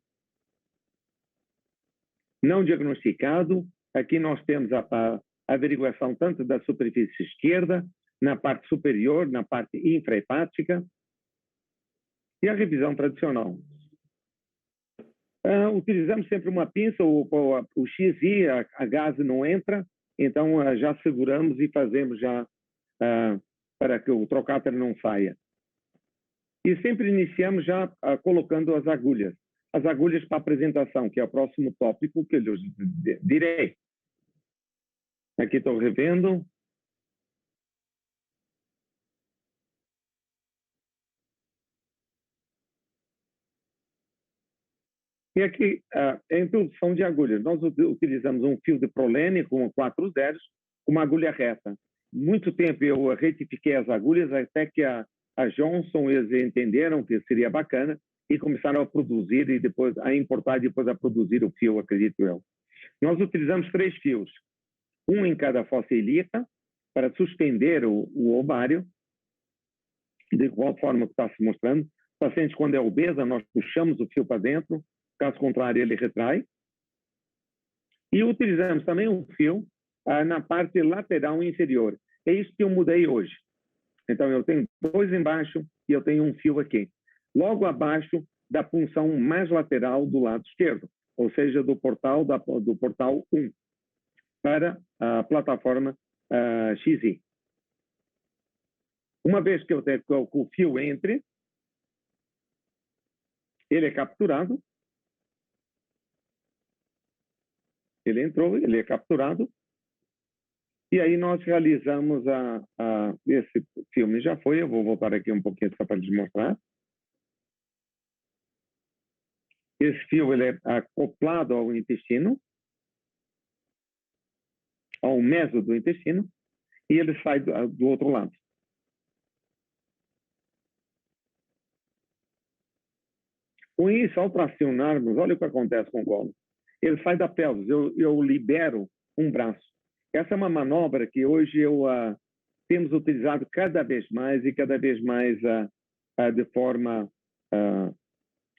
não diagnosticado. Aqui nós temos a averiguação tanto da superfície esquerda, na parte superior, na parte infrahepática, e a revisão tradicional. Utilizamos sempre uma pinça, o XI, a gase não entra, então já seguramos e fazemos já para que o trocáter não saia. E sempre iniciamos já colocando as agulhas para apresentação, que é o próximo tópico que eu direi. Aqui estou revendo. E aqui, a introdução de agulhas. Nós utilizamos um fio de prolene com 4 zeros, com uma agulha reta. Muito tempo eu retifiquei as agulhas, até que a Johnson, eles entenderam que seria bacana e começaram a produzir e depois a importar e depois a produzir o fio, acredito eu. Nós utilizamos 3 fios, um em cada fossa ilíaca, para suspender o ovário, de igual forma que está se mostrando. O paciente, quando é obesa, nós puxamos o fio para dentro, caso contrário, ele retrai. E utilizamos também um fio na parte lateral inferior. É isso que eu mudei hoje. Então, eu tenho 2 embaixo e eu tenho um fio aqui. Logo abaixo da punção mais lateral do lado esquerdo, ou seja, do portal 1, para a plataforma XI. Uma vez que o fio entre, ele é capturado. Ele entrou, ele é capturado. E aí nós realizamos esse filme já foi, eu vou voltar aqui um pouquinho só para lhes mostrar. Esse fio ele é acoplado ao intestino, ao meso do intestino, e ele sai do outro lado. Com isso, ao tracionarmos, olha o que acontece com o colo. Ele sai da pelvis, eu libero um braço. Essa é uma manobra que hoje temos utilizado cada vez mais e cada vez mais de forma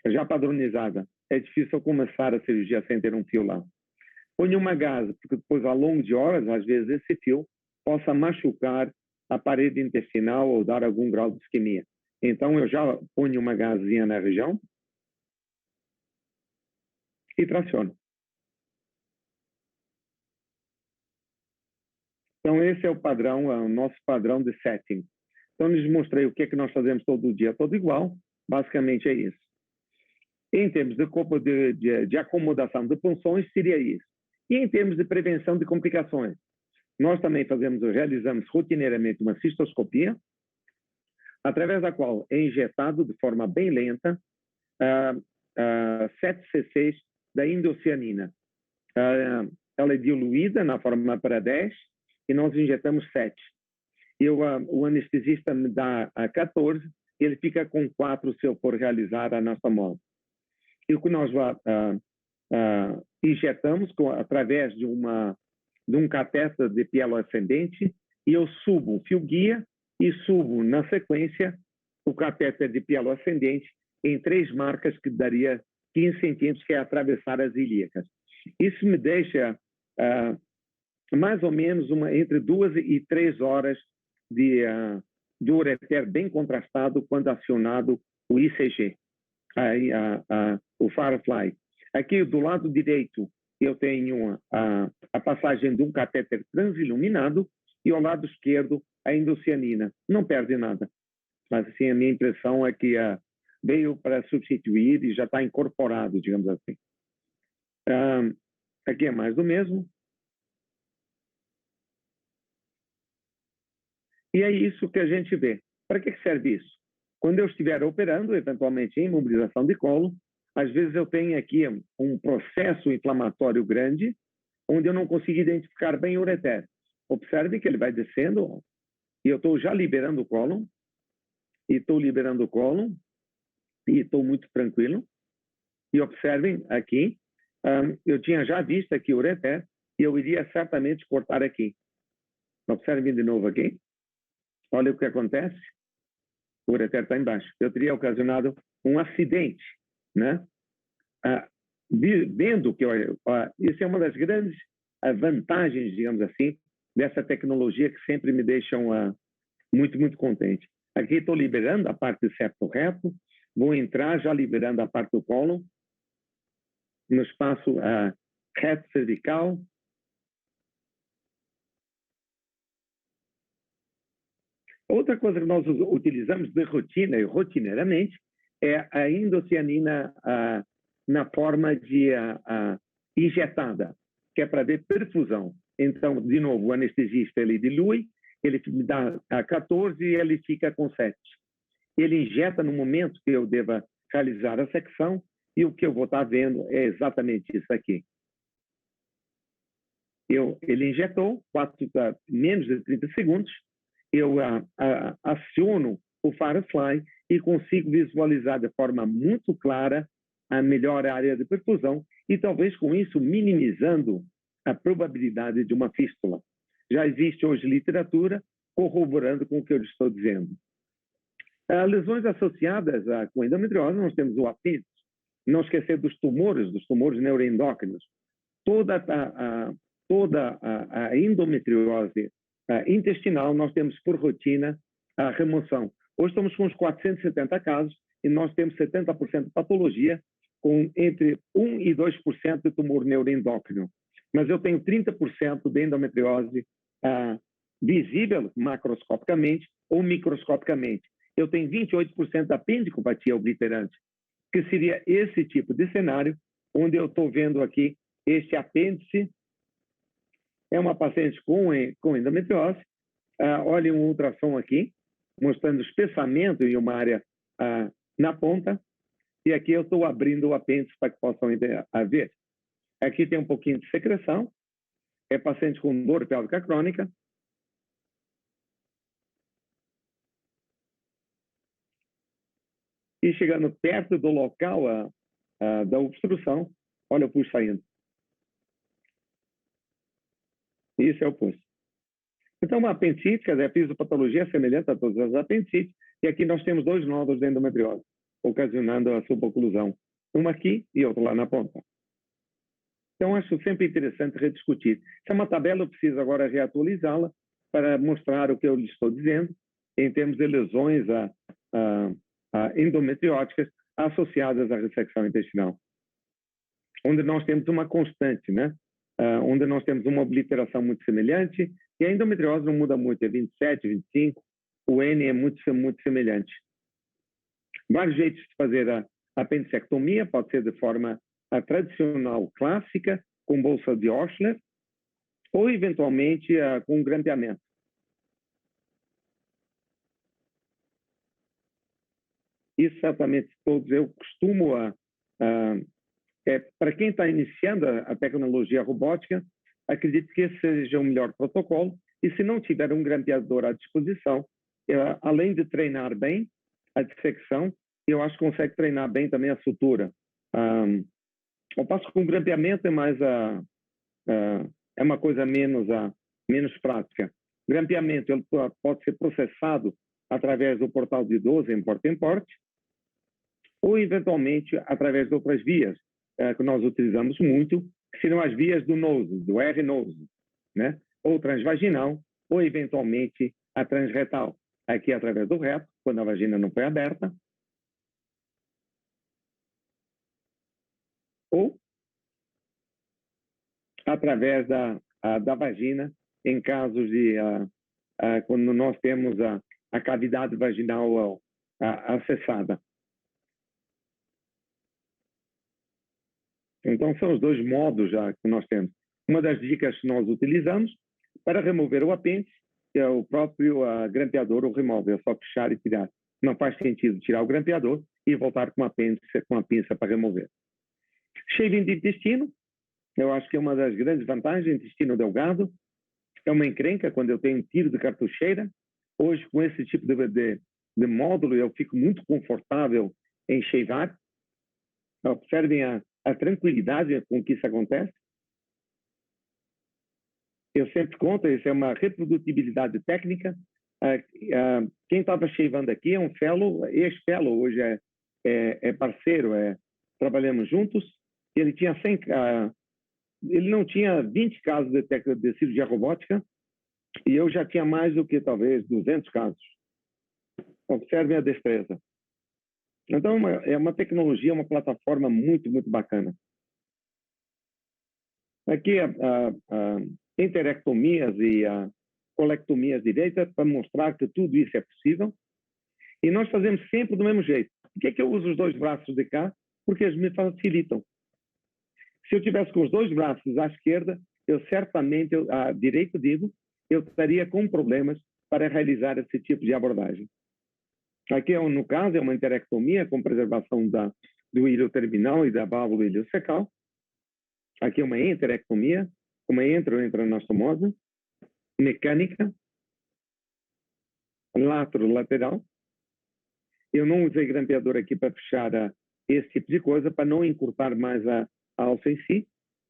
já padronizada. É difícil começar a cirurgia sem ter um fio lá. Põe uma gase, porque depois, ao longo de horas, às vezes, esse fio possa machucar a parede intestinal ou dar algum grau de isquemia. Então, eu já ponho uma gazinha na região e traciono. Então, esse é o padrão, o nosso padrão de setting. Então, lhes mostrei o que é que nós fazemos todo dia, todo igual. Basicamente é isso. Em termos de acomodação de punções, seria isso. E em termos de prevenção de complicações, nós também realizamos rotineiramente uma cistoscopia, através da qual é injetado de forma bem lenta 7 cc da indocianina. Ela é diluída na forma para 10 e nós injetamos 7. O anestesista me dá 14 e ele fica com 4 se eu for realizar a anastomose. E o que nós injetamos através de um catéter de pielo ascendente, e eu subo o fio guia e subo, na sequência, o catéter de pielo ascendente em 3 marcas que daria 15 centímetros, que é atravessar as ilíacas. Isso me deixa mais ou menos entre 2 e 3 horas de ureter bem contrastado quando acionado o ICG, o Firefly. Aqui do lado direito eu tenho a passagem de um catéter transiluminado e ao lado esquerdo a indocianina. Não perde nada. Mas assim, a minha impressão é que veio para substituir e já está incorporado, digamos assim. Aqui é mais do mesmo. E é isso que a gente vê. Para que serve isso? Quando eu estiver operando, eventualmente em imobilização de colo, às vezes eu tenho aqui um processo inflamatório grande, onde eu não consigo identificar bem o ureter. Observe que ele vai descendo, e eu estou já liberando o cólon, e estou liberando o cólon, e estou muito tranquilo. E observem aqui, eu tinha já visto aqui o ureter, e eu iria certamente cortar aqui. Observem de novo aqui. Olha o que acontece. O ureter está embaixo. Eu teria ocasionado um acidente, né? Vendo que isso é uma das grandes vantagens, digamos assim, dessa tecnologia que sempre me deixam muito, muito contente. Aqui estou liberando a parte do septo reto, vou entrar já liberando a parte do cólon, no espaço reto cervical. Outra coisa que nós utilizamos de rotina e rotineiramente é a indocianina na forma de injetada, que é para ver perfusão. Então, de novo, o anestesista ele dilui, ele me dá 14 e ele fica com 7. Ele injeta no momento que eu deva realizar a secção e o que eu vou estar vendo é exatamente isso aqui. Ele injetou, menos de 30 segundos, eu aciono o Firefly e consigo visualizar de forma muito clara a melhor área de perfusão e talvez com isso minimizando a probabilidade de uma fístula. Já existe hoje literatura corroborando com o que eu estou dizendo. Lesões associadas com endometriose, nós temos o apêndice, não esquecer dos tumores neuroendócrinos. Toda a endometriose intestinal, nós temos por rotina a remoção. Hoje estamos com uns 470 casos e nós temos 70% de patologia com entre 1 e 2% de tumor neuroendócrino. Mas eu tenho 30% de endometriose visível macroscopicamente ou microscopicamente. Eu tenho 28% de apendicopatia obliterante, que seria esse tipo de cenário onde eu estou vendo aqui este apêndice. É uma paciente com endometriose. Olhem um ultrassom aqui, mostrando espessamento em uma área na ponta. E aqui eu estou abrindo o apêndice para que possam ver. Aqui tem um pouquinho de secreção. É paciente com dor pélvica crônica. E chegando perto do local da obstrução, olha o pus saindo. Isso é o oposto. Então, uma apendicite, a fisiopatologia é semelhante a todas as apendicites, e aqui nós temos 2 nódulos de endometriose, ocasionando a suboclusão. Uma aqui e outra lá na ponta. Então, acho sempre interessante rediscutir. Se é uma tabela, eu preciso agora reatualizá-la para mostrar o que eu lhe estou dizendo em termos de lesões endometrióticas associadas à ressecção intestinal. Onde nós temos uma constante, né? Onde nós temos uma obliteração muito semelhante, e a endometriose não muda muito, é 27, 25, o N é muito semelhante. Vários jeitos de fazer a apendicectomia, pode ser de forma tradicional clássica, com bolsa de Oechsler, ou eventualmente com grampeamento. Isso certamente todos eu costumo, para quem está iniciando a tecnologia robótica, acredito que esse seja o melhor protocolo, e se não tiver um grampeador à disposição, além de treinar bem a dissecção, eu acho que consegue treinar bem também a sutura. Ao passo que o grampeamento é mais é uma coisa menos prática. O grampeamento ele pode ser processado através do portal de 12 em porta-em-porte, ou eventualmente através de outras vias que nós utilizamos muito, que seriam as vias do nose, do R-nose, né? Ou transvaginal, ou eventualmente a transretal. Aqui através do reto, quando a vagina não foi aberta, ou através da vagina, em casos de quando nós temos a cavidade vaginal acessada. Então, são os 2 modos já que nós temos. Uma das dicas que nós utilizamos para remover o apêndice é o próprio grampeador ou remove, é só fechar e tirar. Não faz sentido tirar o grampeador e voltar com o apêndice com a pinça para remover. Shaving de intestino, eu acho que é uma das grandes vantagens, intestino delgado. É uma encrenca quando eu tenho um tiro de cartucheira. Hoje, com esse tipo de módulo, eu fico muito confortável em shavar. Observem a tranquilidade com que isso acontece. Eu sempre conto, isso é uma reprodutibilidade técnica. Quem estava shavando aqui é um fellow, ex-fellow, hoje é parceiro, trabalhamos juntos. Ele tinha ele não tinha 20 casos de cirurgia robótica, e eu já tinha mais do que talvez 200 casos. Observem a destreza. Então, é uma tecnologia, uma plataforma muito, muito bacana. Aqui, enterectomias e colectomias direitas, para mostrar que tudo isso é possível. E nós fazemos sempre do mesmo jeito. Por que eu uso os 2 braços de cá? Porque eles me facilitam. Se eu tivesse com os 2 braços à esquerda, eu certamente, à direita digo, eu estaria com problemas para realizar esse tipo de abordagem. Aqui, no caso, é uma enterectomia com preservação do ilho terminal e da válvula iliocecal. Aqui é uma enterectomia, uma enteroanastomose mecânica, lateral. Eu não usei grampeador aqui para fechar esse tipo de coisa, para não encurtar mais a alça em si.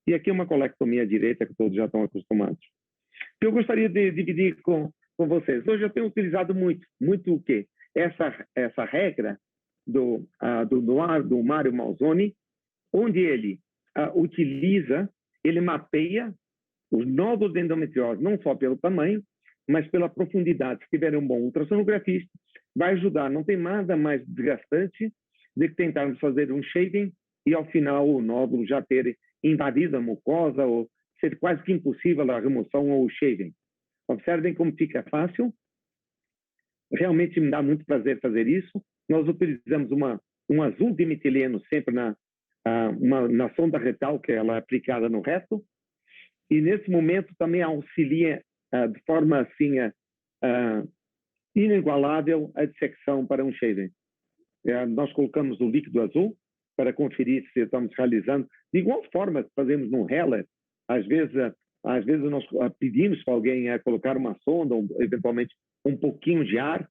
E aqui uma colectomia direita, que todos já estão acostumados. Eu gostaria de dividir com vocês. Hoje eu tenho utilizado muito o quê? Essa regra do Mário Malzoni, onde ele ele mapeia os nódulos de endometriose, não só pelo tamanho, mas pela profundidade. Se tiver um bom ultrassonografista, vai ajudar. Não tem nada mais desgastante do que tentarmos fazer um shaving e, ao final, o nódulo já ter invadido a mucosa ou ser quase que impossível a remoção ou o shaving. Observem como fica fácil. Realmente me dá muito prazer fazer isso. Nós utilizamos um azul de metileno sempre na sonda retal, que ela é aplicada no reto, e nesse momento também auxilia de forma assim inigualável a dissecção para um shaving. Nós colocamos o líquido azul para conferir se estamos realizando, de igual forma que fazemos no Heller. Às vezes nós pedimos para alguém colocar uma sonda, ou eventualmente um pouquinho de ar.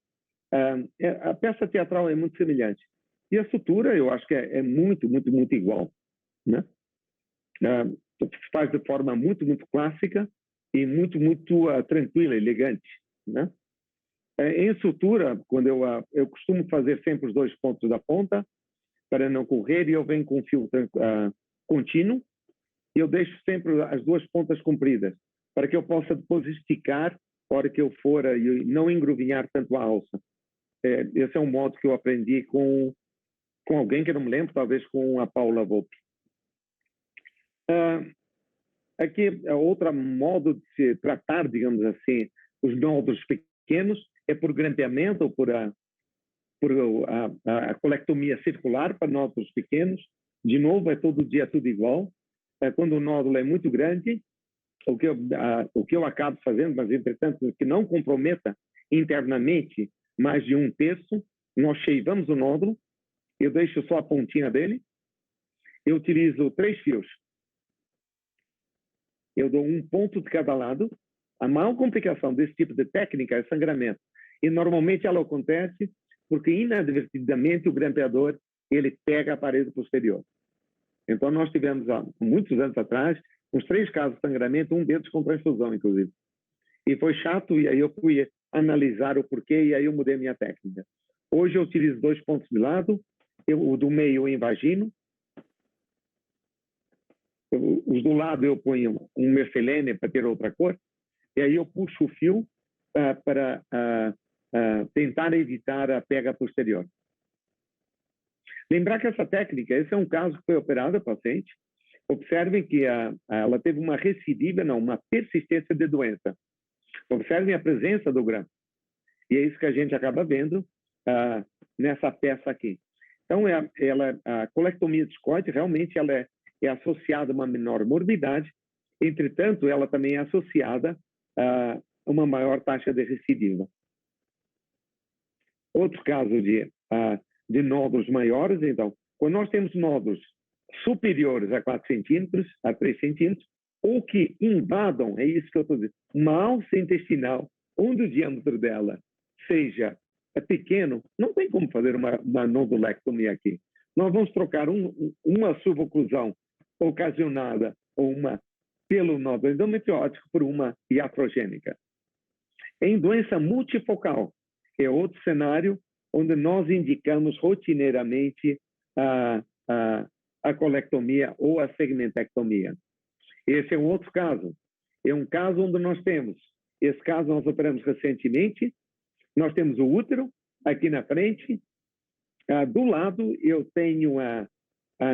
A peça teatral é muito semelhante. E a sutura, eu acho que é muito, muito, muito igual, né? Faz de forma muito, muito clássica, e muito, muito tranquila, elegante, né? Em sutura, quando eu costumo fazer sempre os 2 pontos da ponta, para não correr, e eu venho com fio contínuo, e eu deixo sempre as 2 pontas compridas, para que eu possa depois esticar na hora que eu for e não engruvinhar tanto a alça. Esse é um modo que eu aprendi com alguém que eu não me lembro, talvez com a Paula Volpe. Aqui, outro modo de se tratar, digamos assim, os nódulos pequenos é por grampeamento ou por a colectomia circular para nódulos pequenos. De novo, é todo dia tudo igual. Quando o nódulo é muito grande, o que eu acabo fazendo, mas entretanto que não comprometa internamente mais de 1/3, nós cheivamos o nódulo, eu deixo só a pontinha dele, eu utilizo 3 fios. Eu dou 1 ponto de cada lado. A maior complicação desse tipo de técnica é sangramento. E normalmente ela acontece porque inadvertidamente o grampeador ele pega a parede posterior. Então nós tivemos há muitos anos atrás uns 3 casos de sangramento, um deles com transfusão, inclusive. E foi chato, e aí eu fui analisar o porquê, e aí eu mudei a minha técnica. Hoje eu utilizo 2 pontos de lado, o do meio eu invagino, os do lado eu ponho um mercelene para ter outra cor, e aí eu puxo o fio para tentar evitar a pega posterior. Lembrar que essa técnica, esse é um caso que foi operado a paciente. Observem que ela teve uma recidiva, não, uma persistência de doença. Observem a presença do grão. E é isso que a gente acaba vendo nessa peça aqui. Então, a colectomia discoide, realmente, ela é associada a uma menor morbidade, entretanto, ela também é associada a uma maior taxa de recidiva. Outro caso de nódulos maiores, então, quando nós temos nódulos superiores a 4 centímetros, a 3 centímetros, ou que invadam, é isso que eu estou dizendo, uma alça intestinal, onde o diâmetro dela seja pequeno, não tem como fazer uma nodulectomia aqui. Nós vamos trocar uma suboclusão ocasionada ou pelo nódulo endometriótico por uma iatrogênica. Em doença multifocal, é outro cenário onde nós indicamos rotineiramente a colectomia ou a segmentectomia. Esse é um outro caso. É um caso onde nós temos, esse caso nós operamos recentemente, nós temos o útero aqui na frente, do lado eu tenho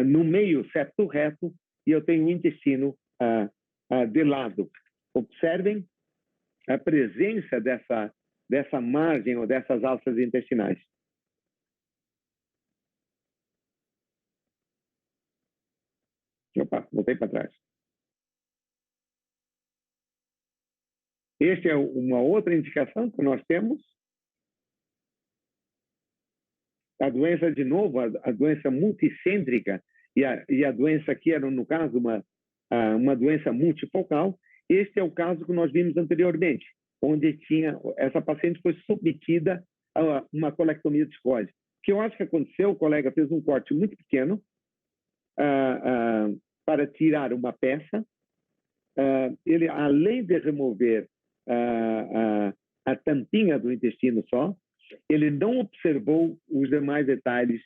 no meio septo reto e eu tenho o intestino de lado. Observem a presença dessa margem ou dessas alças intestinais. Opa, voltei para trás. Esta é uma outra indicação que nós temos. A doença, de novo, a doença multicêntrica, e a doença aqui era, no caso, uma doença multifocal. Este é o caso que nós vimos anteriormente, onde essa paciente foi submetida a uma colectomia discoide. O que eu acho que aconteceu, o colega fez um corte muito pequeno para tirar uma peça. Ele, além de remover a tampinha do intestino só, ele não observou os demais detalhes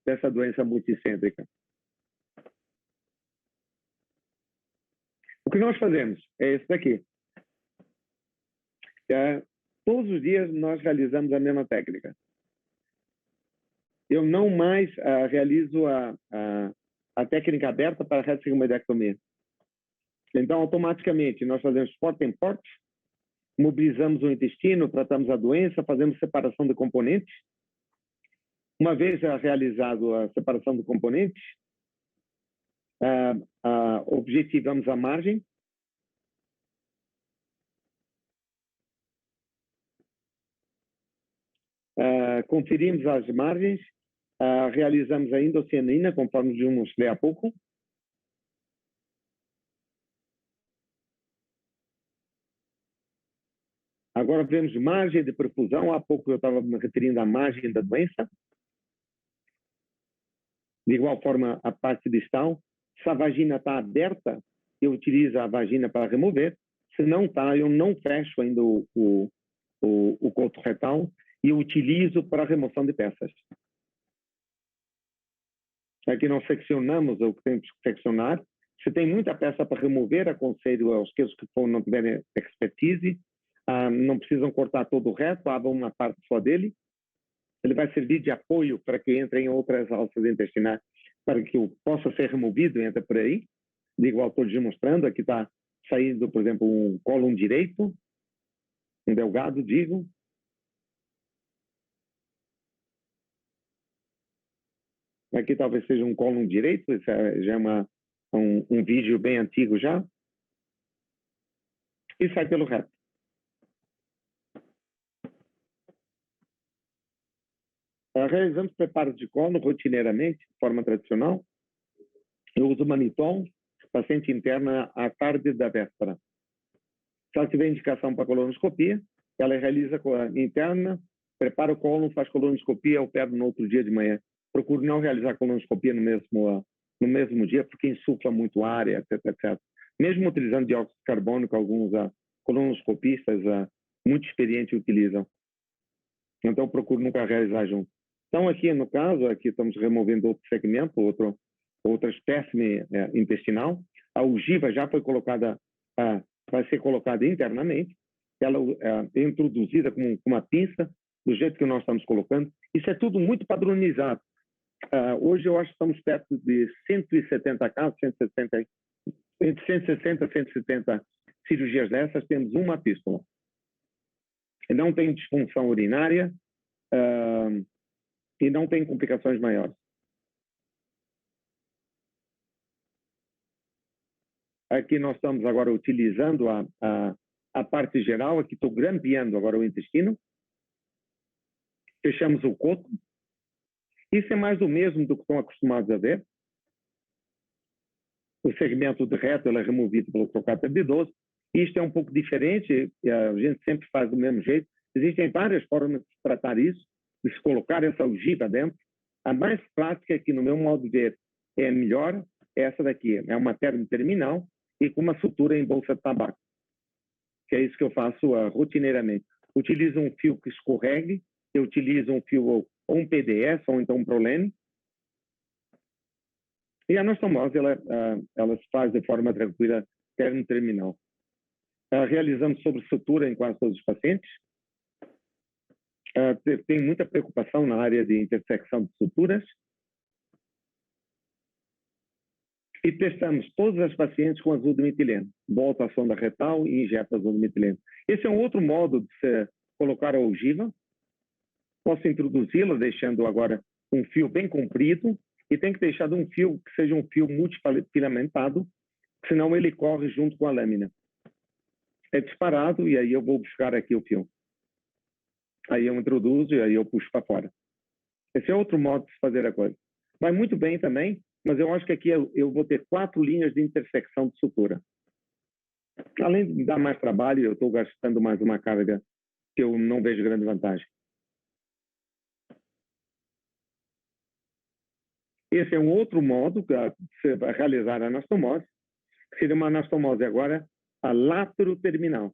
dessa doença multicêntrica. O que nós fazemos é esse daqui. Todos os dias nós realizamos a mesma técnica. Eu não mais realizo a técnica aberta para a retossigmoidectomia. Então, automaticamente, nós fazemos porta-em-porta, mobilizamos o intestino, tratamos a doença, fazemos separação de componentes. Uma vez realizado a separação de componentes, objetivamos a margem. Conferimos as margens, realizamos a endocianina, conforme eu mostrei há pouco. Agora vemos margem de perfusão. Há pouco eu estava me referindo à margem da doença. De igual forma, a parte distal. Se a vagina está aberta, eu utilizo a vagina para remover. Se Se não está, eu não fecho ainda o coto retal e eu utilizo para remoção de peças. Aqui nós seccionamos o que temos que seccionar. Se tem muita peça para remover, aconselho aos que não tiverem expertise, não precisam cortar todo o reto, abram uma parte só dele. Ele vai servir de apoio para que entrem outras alças intestinais, para que possa ser removido e entre por aí. De igual estou demonstrando, aqui está saindo, por exemplo, um cólon direito, um delgado, digo. Aqui talvez seja um cólon direito, isso já é um vídeo bem antigo já. E sai pelo reto. Realizamos preparos de colo rotineiramente, de forma tradicional. Eu uso mannitol, paciente interna à tarde da véspera. Se ela tiver indicação para colonoscopia, ela realiza a interna, prepara o cólon, faz colonoscopia, eu opero no outro dia de manhã. Procuro não realizar colonoscopia no mesmo dia, porque insufla muito ar, etc, etc. Mesmo utilizando dióxido de carbono, que alguns colonoscopistas muito experientes utilizam. Então, eu procuro nunca realizar junto. Então, aqui no caso, aqui estamos removendo outro segmento, outra espécime intestinal. A ogiva já foi colocada, vai ser colocada internamente. Ela é introduzida com uma pinça, do jeito que nós estamos colocando. Isso é tudo muito padronizado. Hoje eu acho que estamos perto de 170 casos, entre 160 e 170 cirurgias dessas, temos uma pístula. Não tem disfunção urinária e não tem complicações maiores. Aqui nós estamos agora utilizando a parte geral, aqui estou grampeando agora o intestino. Fechamos o coto. Isso é mais do mesmo do que estão acostumados a ver. O segmento de reto é removido pelo trocato abdoso. Isto é um pouco diferente, a gente sempre faz do mesmo jeito. Existem várias formas de tratar isso, de se colocar essa ogiva dentro. A mais prática, que no meu modo de ver é melhor, é essa daqui. É uma terminal e com uma sutura em bolsa de tabaco. Que é isso que eu faço rotineiramente. Utilizo um fio que escorregue, eu utilizo um fio ou um PDS ou então um Prolene. E a anastomose, ela se faz de forma tranquila, terminal. Realizamos sobre sutura em quase todos os pacientes. Tem muita preocupação na área de intersecção de suturas. E testamos todas as pacientes com azul de metileno. Volta a sonda retal e injeta azul de metileno. Esse é um outro modo de se colocar a ogiva. Posso introduzi-la deixando agora um fio bem comprido e tem que deixar de um fio que seja um fio multifilamentado, senão ele corre junto com a lâmina. É disparado e aí eu vou buscar aqui o fio. Aí eu introduzo e aí eu puxo para fora. Esse é outro modo de se fazer a coisa. Vai muito bem também, mas eu acho que aqui eu vou ter 4 linhas de intersecção de sutura. Além de dar mais trabalho, eu estou gastando mais uma carga que eu não vejo grande vantagem. Esse é um outro modo de se realizar a anastomose, que seria uma anastomose agora a lateroterminal.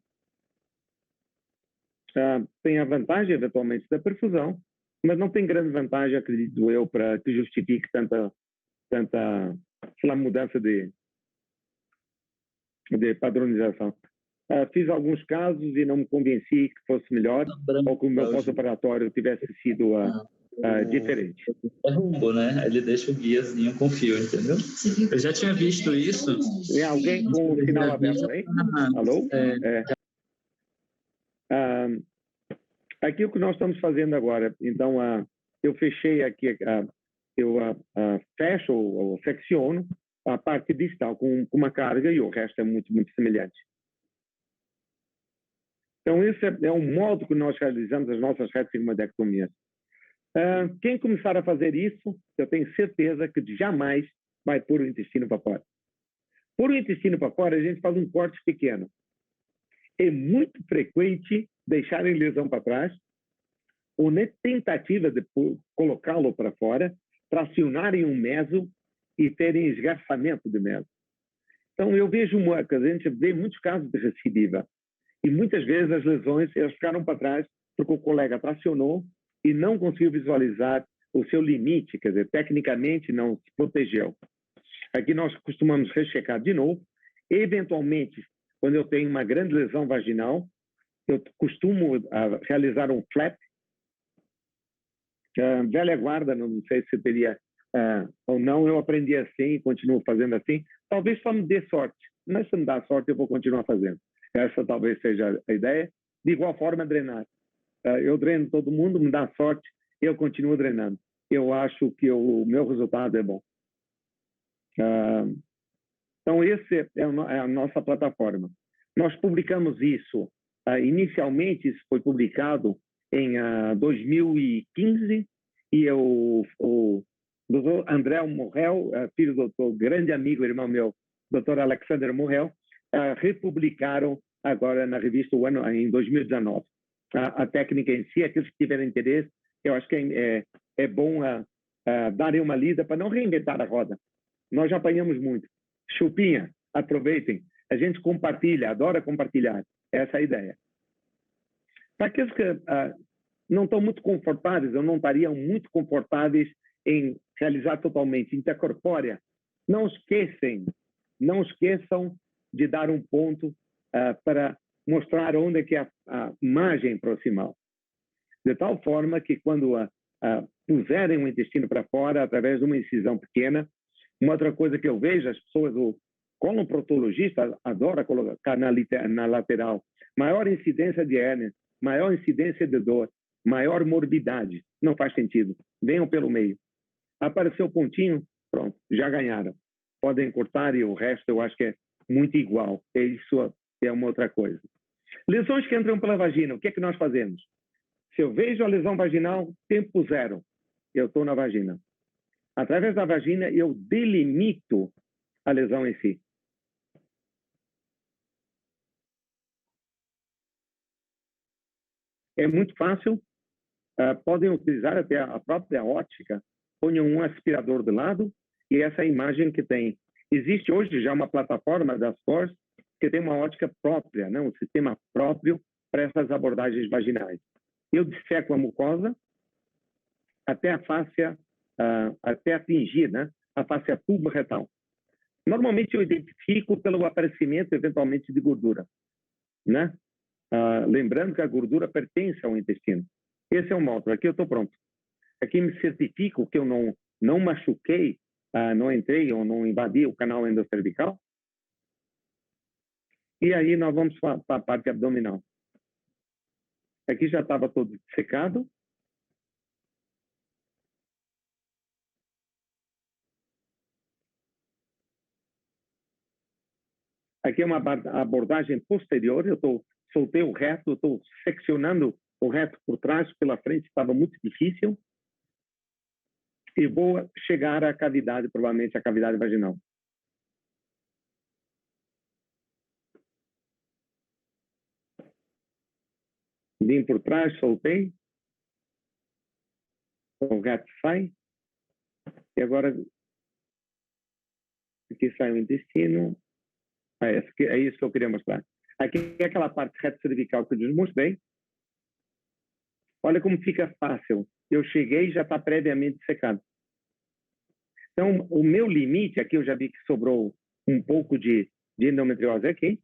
Tem a vantagem, eventualmente, da perfusão, mas não tem grande vantagem, acredito eu, para que justifique tanta sei lá, mudança de padronização. Fiz alguns casos e não me convenci que fosse melhor ou que o meu pós-operatório tivesse sido diferente. Derrubo, né? Ele deixa o guiazinho com fio, entendeu? Eu já tinha visto isso. Tem alguém com o sinal aberto aí? Alô? Aqui o que nós estamos fazendo agora, então, eu fechei aqui, eu fecho ou secciono a parte distal com uma carga e o resto é muito, muito semelhante. Então, esse é um modo que nós realizamos as nossas retossigmoidectomias. Quem começar a fazer isso, eu tenho certeza que jamais vai pôr o intestino para fora. Pôr o intestino para fora, a gente faz um corte pequeno. É muito frequente deixarem lesão para trás, ou na tentativa de colocá-lo para fora, tracionarem um meso e terem esgarçamento de meso. Então, eu vejo, a gente vê muitos casos de recidiva. E muitas vezes as lesões elas ficaram para trás porque o colega tracionou e não conseguiu visualizar o seu limite, quer dizer, tecnicamente não se protegeu. Aqui nós costumamos rechecar de novo. Eventualmente, quando eu tenho uma grande lesão vaginal, eu costumo realizar um flap. Velha guarda, não sei se teria ou não, eu aprendi assim e continuo fazendo assim. Talvez só me dê sorte, mas se me dá sorte eu vou continuar fazendo. Essa talvez seja a ideia. De igual forma, drenar. Eu dreno todo mundo, me dá sorte, eu continuo drenando. Eu acho que o meu resultado é bom. Então, esse é a nossa plataforma. Nós publicamos isso, inicialmente isso foi publicado em 2015, e o doutor André Morrel, filho do doutor, grande amigo, irmão meu, doutor Alexander Morrel, republicaram agora na revista O Ano, em 2019. A técnica em si, aqueles que tiverem interesse, eu acho que é bom darem uma lida para não reinventar a roda. Nós já apanhamos muito. Chupinha, aproveitem. A gente compartilha, adora compartilhar. Essa é a ideia. Para aqueles que não estão muito confortáveis ou não estariam muito confortáveis em realizar totalmente intercorpórea, não esqueçam de dar um ponto para mostrar onde é que é a margem proximal. De tal forma que quando puserem o intestino para fora, através de uma incisão pequena, uma outra coisa que eu vejo, as pessoas, o coloproctologista adora colocar na lateral, maior incidência de hérnia, maior incidência de dor, maior morbidade. Não faz sentido. Venham pelo meio. Apareceu o pontinho, pronto, já ganharam. Podem cortar e o resto eu acho que é muito igual. Isso é uma outra coisa. Lesões que entram pela vagina, o que é que nós fazemos? Se eu vejo a lesão vaginal, tempo zero, eu estou na vagina. Através da vagina, eu delimito a lesão em si. É muito fácil. Podem utilizar até a própria ótica. Ponham um aspirador do lado e essa é a imagem que tem. Existe hoje já uma plataforma das FORS que tem uma ótica própria, né? Um sistema próprio para essas abordagens vaginais. Eu disseco a mucosa até a fáscia, até atingir, né, a fáscia pubo-retal. Normalmente eu identifico pelo aparecimento, eventualmente, de gordura, né? Lembrando que a gordura pertence ao intestino. Esse é o modo. Aqui eu estou pronto. Aqui me certifico que eu não machuquei, não entrei ou não invadi o canal endocervical. E aí nós vamos para a parte abdominal. Aqui já estava todo secado. Aqui é uma abordagem posterior. Eu soltei o reto, estou seccionando o reto por trás, pela frente estava muito difícil. E vou chegar à cavidade, provavelmente à cavidade vaginal. Vim por trás, soltei. O reto sai. E agora, aqui sai o intestino. É isso que eu queria mostrar. Aqui é aquela parte reto cervical que eu lhes mostrei. Olha como fica fácil. Eu cheguei e já está previamente secado. Então, o meu limite, aqui eu já vi que sobrou um pouco de endometriose aqui,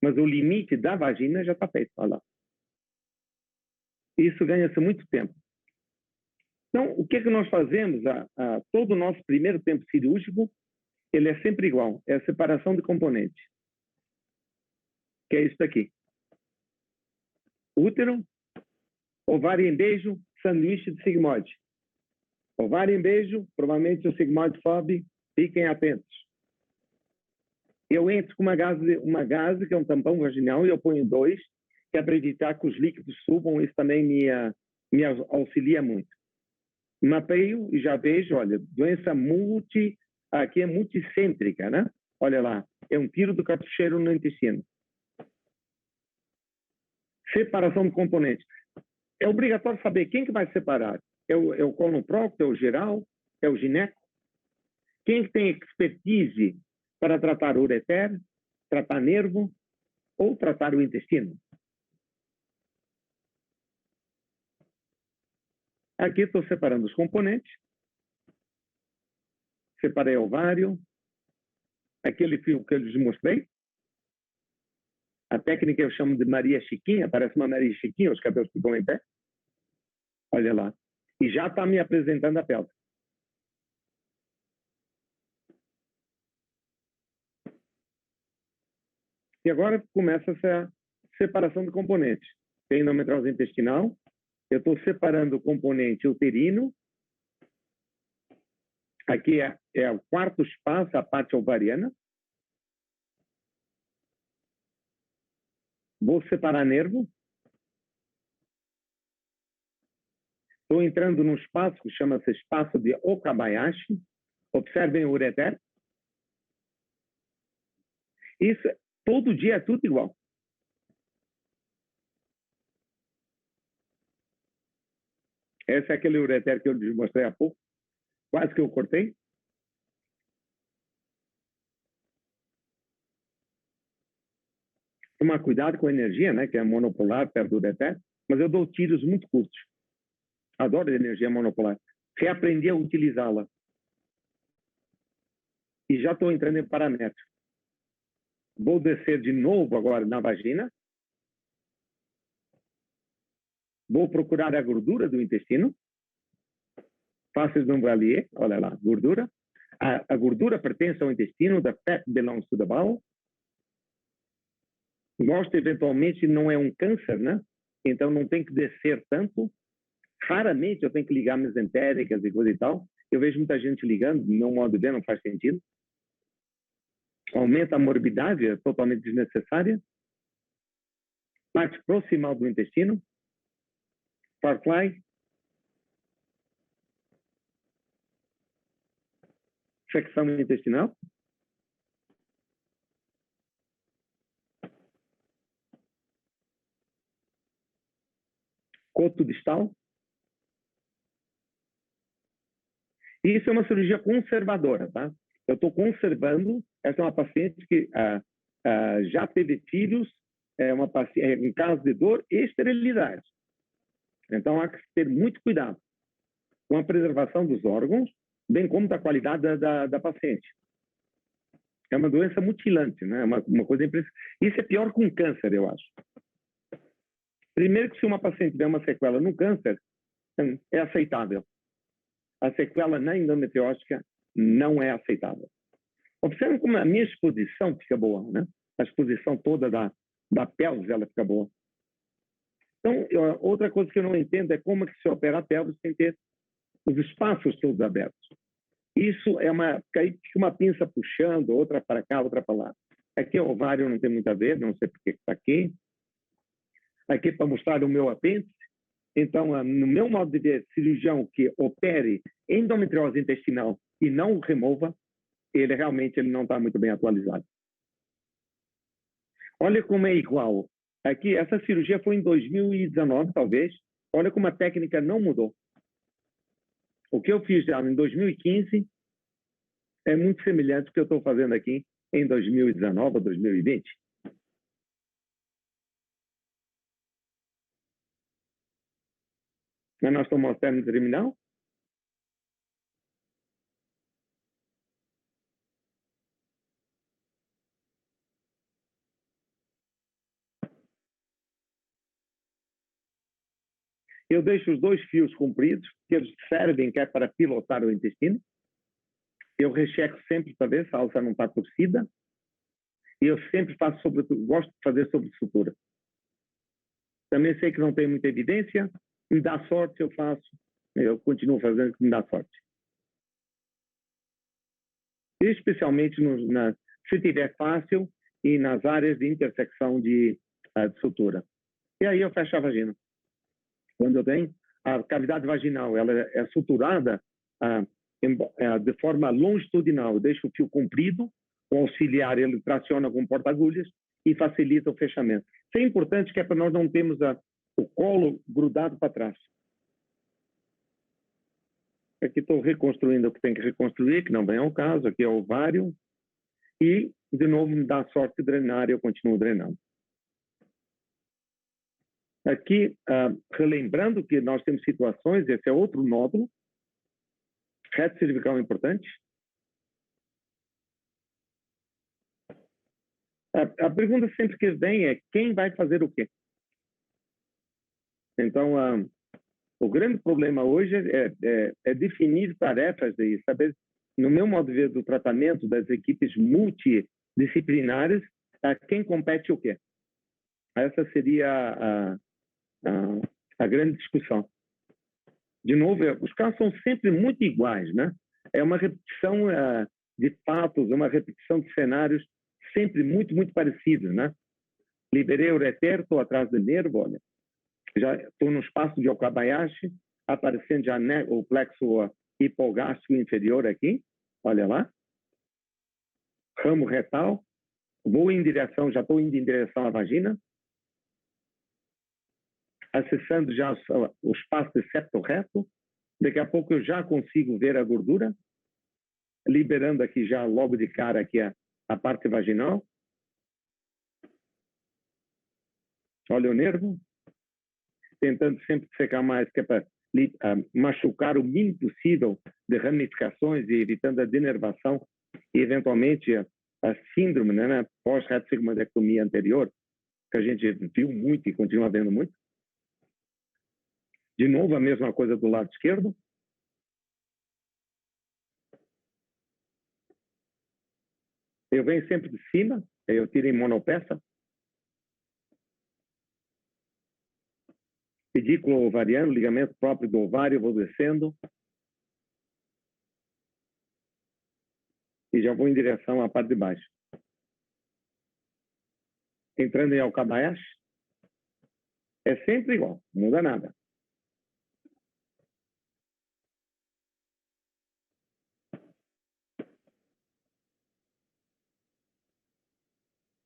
mas o limite da vagina já está feito. Olha lá. Isso ganha-se muito tempo. Então, o que é que nós fazemos? Todo o nosso primeiro tempo cirúrgico, ele é sempre igual. É a separação de componentes. Que é isso daqui. Útero, ovário em beijo, sanduíche de sigmoide. Ovário em beijo, provavelmente o sigmoide sobe, fiquem atentos. Eu entro com uma gase, que é um tampão vaginal, e eu ponho 2, que é para evitar que os líquidos subam, isso também me auxilia muito. Mapeio e já vejo, olha, doença aqui é multicêntrica, né? Olha lá, é um tiro do cartucheiro no intestino. Separação de componentes. É obrigatório saber quem que vai separar. É o coloprocto, é o geral, é o gineco? Quem que tem expertise para tratar o ureter, tratar nervo ou tratar o intestino. Aqui estou separando os componentes. Separei ovário. Aquele fio que eu lhes mostrei. A técnica eu chamo de Maria Chiquinha. Parece uma Maria Chiquinha, os cabelos ficam em pé. Olha lá. E já está me apresentando a pelve. E agora começa essa separação de componentes. Tem endometriose intestinal. Eu estou separando o componente uterino. Aqui é o quarto espaço, a parte ovariana. Vou separar nervo. Estou entrando num espaço que chama-se espaço de Okabayashi. Observem o ureter. Isso, todo dia é tudo igual. Esse é aquele ureter que eu lhes mostrei há pouco. Quase que eu cortei. Tomar cuidado com a energia, né, que é monopolar perto do ureter. Mas eu dou tiros muito curtos. Adoro a energia monopolar. Reaprendi a utilizá-la. E já estou entrando em parâmetro. Vou descer de novo agora na vagina. Vou procurar a gordura do intestino. Faço um valier, olha lá, gordura. A gordura pertence ao intestino, the fat belongs to the bowel. Gosto, eventualmente, não é um câncer, né? Então não tem que descer tanto. Raramente eu tenho que ligar mesentéricas e coisa e tal. Eu vejo muita gente ligando, no meu modo de ver, não faz sentido. Aumenta a morbidade, é totalmente desnecessária. Parte proximal do intestino. Farfly. Secção intestinal. Coto distal. Isso é uma cirurgia conservadora, tá? Eu estou conservando. Essa é uma paciente que já teve filhos, uma paciente, em caso de dor e esterilidade. Então, há que ter muito cuidado com a preservação dos órgãos, bem como da qualidade da paciente. É uma doença mutilante, né? Uma coisa impressionante. Isso é pior que um câncer, eu acho. Primeiro que se uma paciente tiver uma sequela no câncer, é aceitável. A sequela na endometriótica não é aceitável. Observe como a minha exposição fica boa, né? A exposição toda da pelvis, ela fica boa. Então, outra coisa que eu não entendo é como é que se opera a pelvis sem ter os espaços todos abertos. Isso é aí fica uma pinça puxando, outra para cá, outra para lá. Aqui o ovário não tem muito a ver, não sei por que está aqui. Aqui para mostrar o meu apêndice. Então, no meu modo de ver, cirurgião que opere endometriose intestinal e não remova, ele realmente não está muito bem atualizado. Olha como é igual. Aqui, essa cirurgia foi em 2019, talvez. Olha como a técnica não mudou. O que eu fiz já em 2015 é muito semelhante ao que eu estou fazendo aqui em 2019 ou 2020. Mas nós estamos ao término terminal. Eu deixo os 2 fios compridos, que eles servem que é para pilotar o intestino. Eu recheco sempre para ver se a alça não está torcida. E eu sempre faço gosto de fazer sobre sutura. Também sei que não tem muita evidência. Me dá sorte, eu faço. Eu continuo fazendo que me dá sorte. Especialmente se tiver fácil e nas áreas de intersecção de sutura. E aí eu fecho a vagina. Quando eu tenho a cavidade vaginal, ela é suturada de forma longitudinal. Eu deixo o fio comprido, o auxiliar ele traciona com porta-agulhas e facilita o fechamento. Isso é importante, que é para nós não termos o colo grudado para trás. Aqui estou reconstruindo o que tem que reconstruir, que não vem ao caso. Aqui é o ovário. e, de novo, me dá sorte de drenar e eu continuo drenando. Aqui, relembrando que nós temos situações, esse é outro nódulo, reto cervical importante. A pergunta sempre que vem é quem vai fazer o quê? Então, o grande problema hoje é definir tarefas e saber, no meu modo de ver do tratamento das equipes multidisciplinares, quem compete o quê. Essa seria a grande discussão. De novo, os casos são sempre muito iguais, né? É uma repetição de fatos, uma repetição de cenários sempre muito, muito parecidos, né? Liberei o ureter, estou atrás do nervo, olha. Já estou no espaço de Okabayashi, aparecendo já o plexo hipogástrico inferior aqui, olha lá. Ramo retal, vou em direção, já estou indo em direção à vagina. Acessando já o espaço de septo reto. Daqui a pouco eu já consigo ver a gordura, liberando aqui já logo de cara aqui a parte vaginal. Olha o nervo. Tentando sempre secar mais, que é para machucar o mínimo possível de ramificações e evitando a denervação e, eventualmente, a síndrome, né, pós-retossigmoidectomia anterior, que a gente viu muito e continua vendo muito. De novo, a mesma coisa do lado esquerdo. Eu venho sempre de cima, eu tiro em monopeça. Pedículo ovariano, ligamento próprio do ovário, vou descendo. E já vou em direção à parte de baixo. Entrando em Okabayashi. É sempre igual, não muda nada.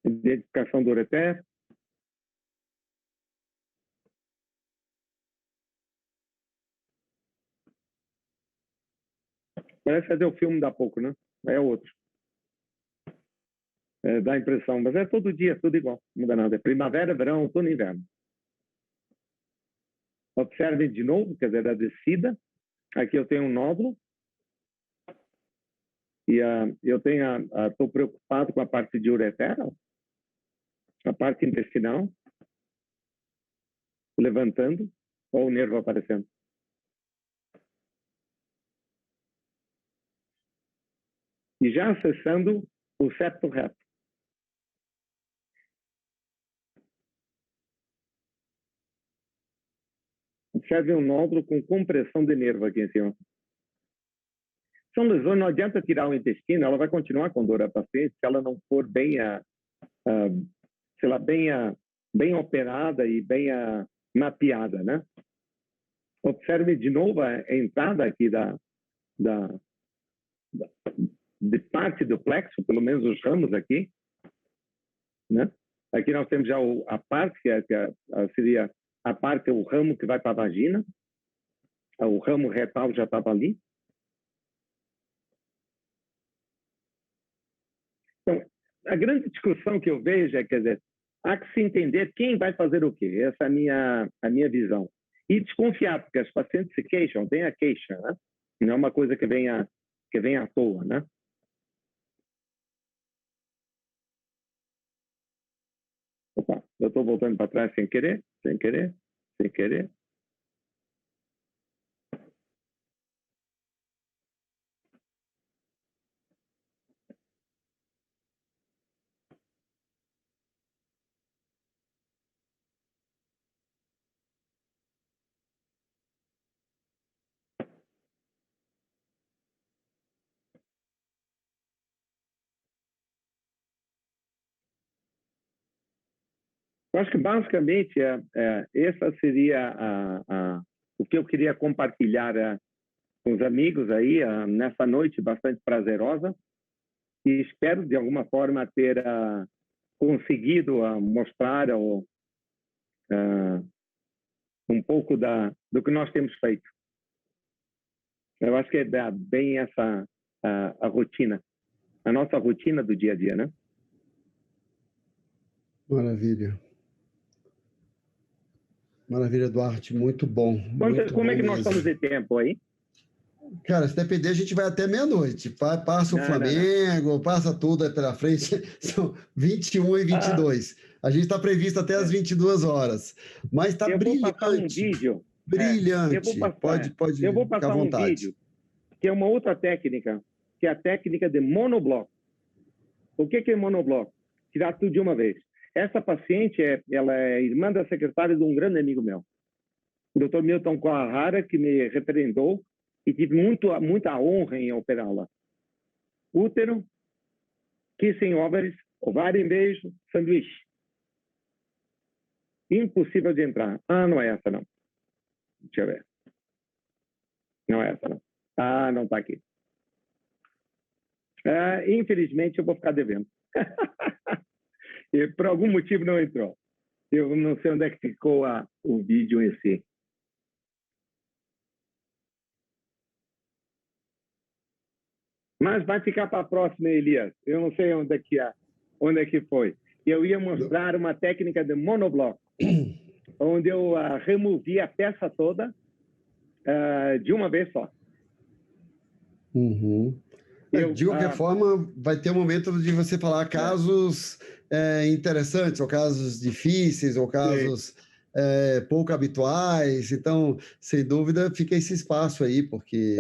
Identificação do ureter. Parece fazer o filme da pouco, né? É outro. Dá a impressão, mas é todo dia, tudo igual, não muda nada. É primavera, verão, outono e inverno. Observem de novo, quer dizer, a descida. Aqui eu tenho um nódulo. E eu estou preocupado com a parte de ureter, a parte intestinal, levantando, ou o nervo aparecendo. E já acessando o septo reto. Observe um nódulo com compressão de nervo aqui em cima. São lesões, não adianta tirar o intestino, ela vai continuar com dor a paciente se ela não for bem, sei lá, bem operada e bem mapeada, né? Observe de novo a entrada aqui de parte do plexo, pelo menos os ramos aqui, né? Aqui nós temos já a parte que seria a parte, o ramo que vai para a vagina, o ramo retal já estava ali. Então, a grande discussão que eu vejo é, quer dizer, há que se entender quem vai fazer o quê. Essa é a minha visão. E desconfiar, porque as pacientes se queixam, tem a queixa, né? Não é uma coisa que vem à toa, né? Opa, eu estou voltando para trás sem querer, sem querer, sem querer. Eu acho que basicamente essa seria o que eu queria compartilhar com os amigos aí nessa noite bastante prazerosa e espero de alguma forma ter conseguido mostrar um pouco do que nós temos feito. Eu acho que é bem essa a rotina. a nossa rotina do dia a dia, né? Maravilha. Maravilha, Duarte, muito bom. Como é que nós estamos de tempo aí? Cara, se depender, a gente vai até meia-noite. Passa o Flamengo, passa tudo aí pela frente. São 21 e 22. A gente está previsto até as 22 horas. Mas está brilhante. Eu vou passar um vídeo. Brilhante. Eu vou passar um vídeo, que é uma outra técnica, que é a técnica de monobloco. O que é monobloco? Tirar tudo de uma vez. Essa paciente, ela é irmã da secretária de um grande amigo meu, o Dr. Milton Kawahara, que me referendou e tive muita honra em operá-la. Útero, kissing ovaries, ovário em beijo, sanduíche. Impossível de entrar. Não é essa, não. Deixa eu ver. Não é essa, não. Não está aqui. Infelizmente, eu vou ficar devendo. E por algum motivo não entrou. Eu não sei onde é que ficou o vídeo em si. Mas vai ficar para a próxima, Elias. Eu não sei onde é que foi. Eu ia mostrar uma técnica de monobloco, onde eu removi a peça toda de uma vez só. Uhum. De qualquer forma, vai ter um momento de você falar casos interessantes, ou casos difíceis, ou casos pouco habituais. Então, sem dúvida, fica esse espaço aí, porque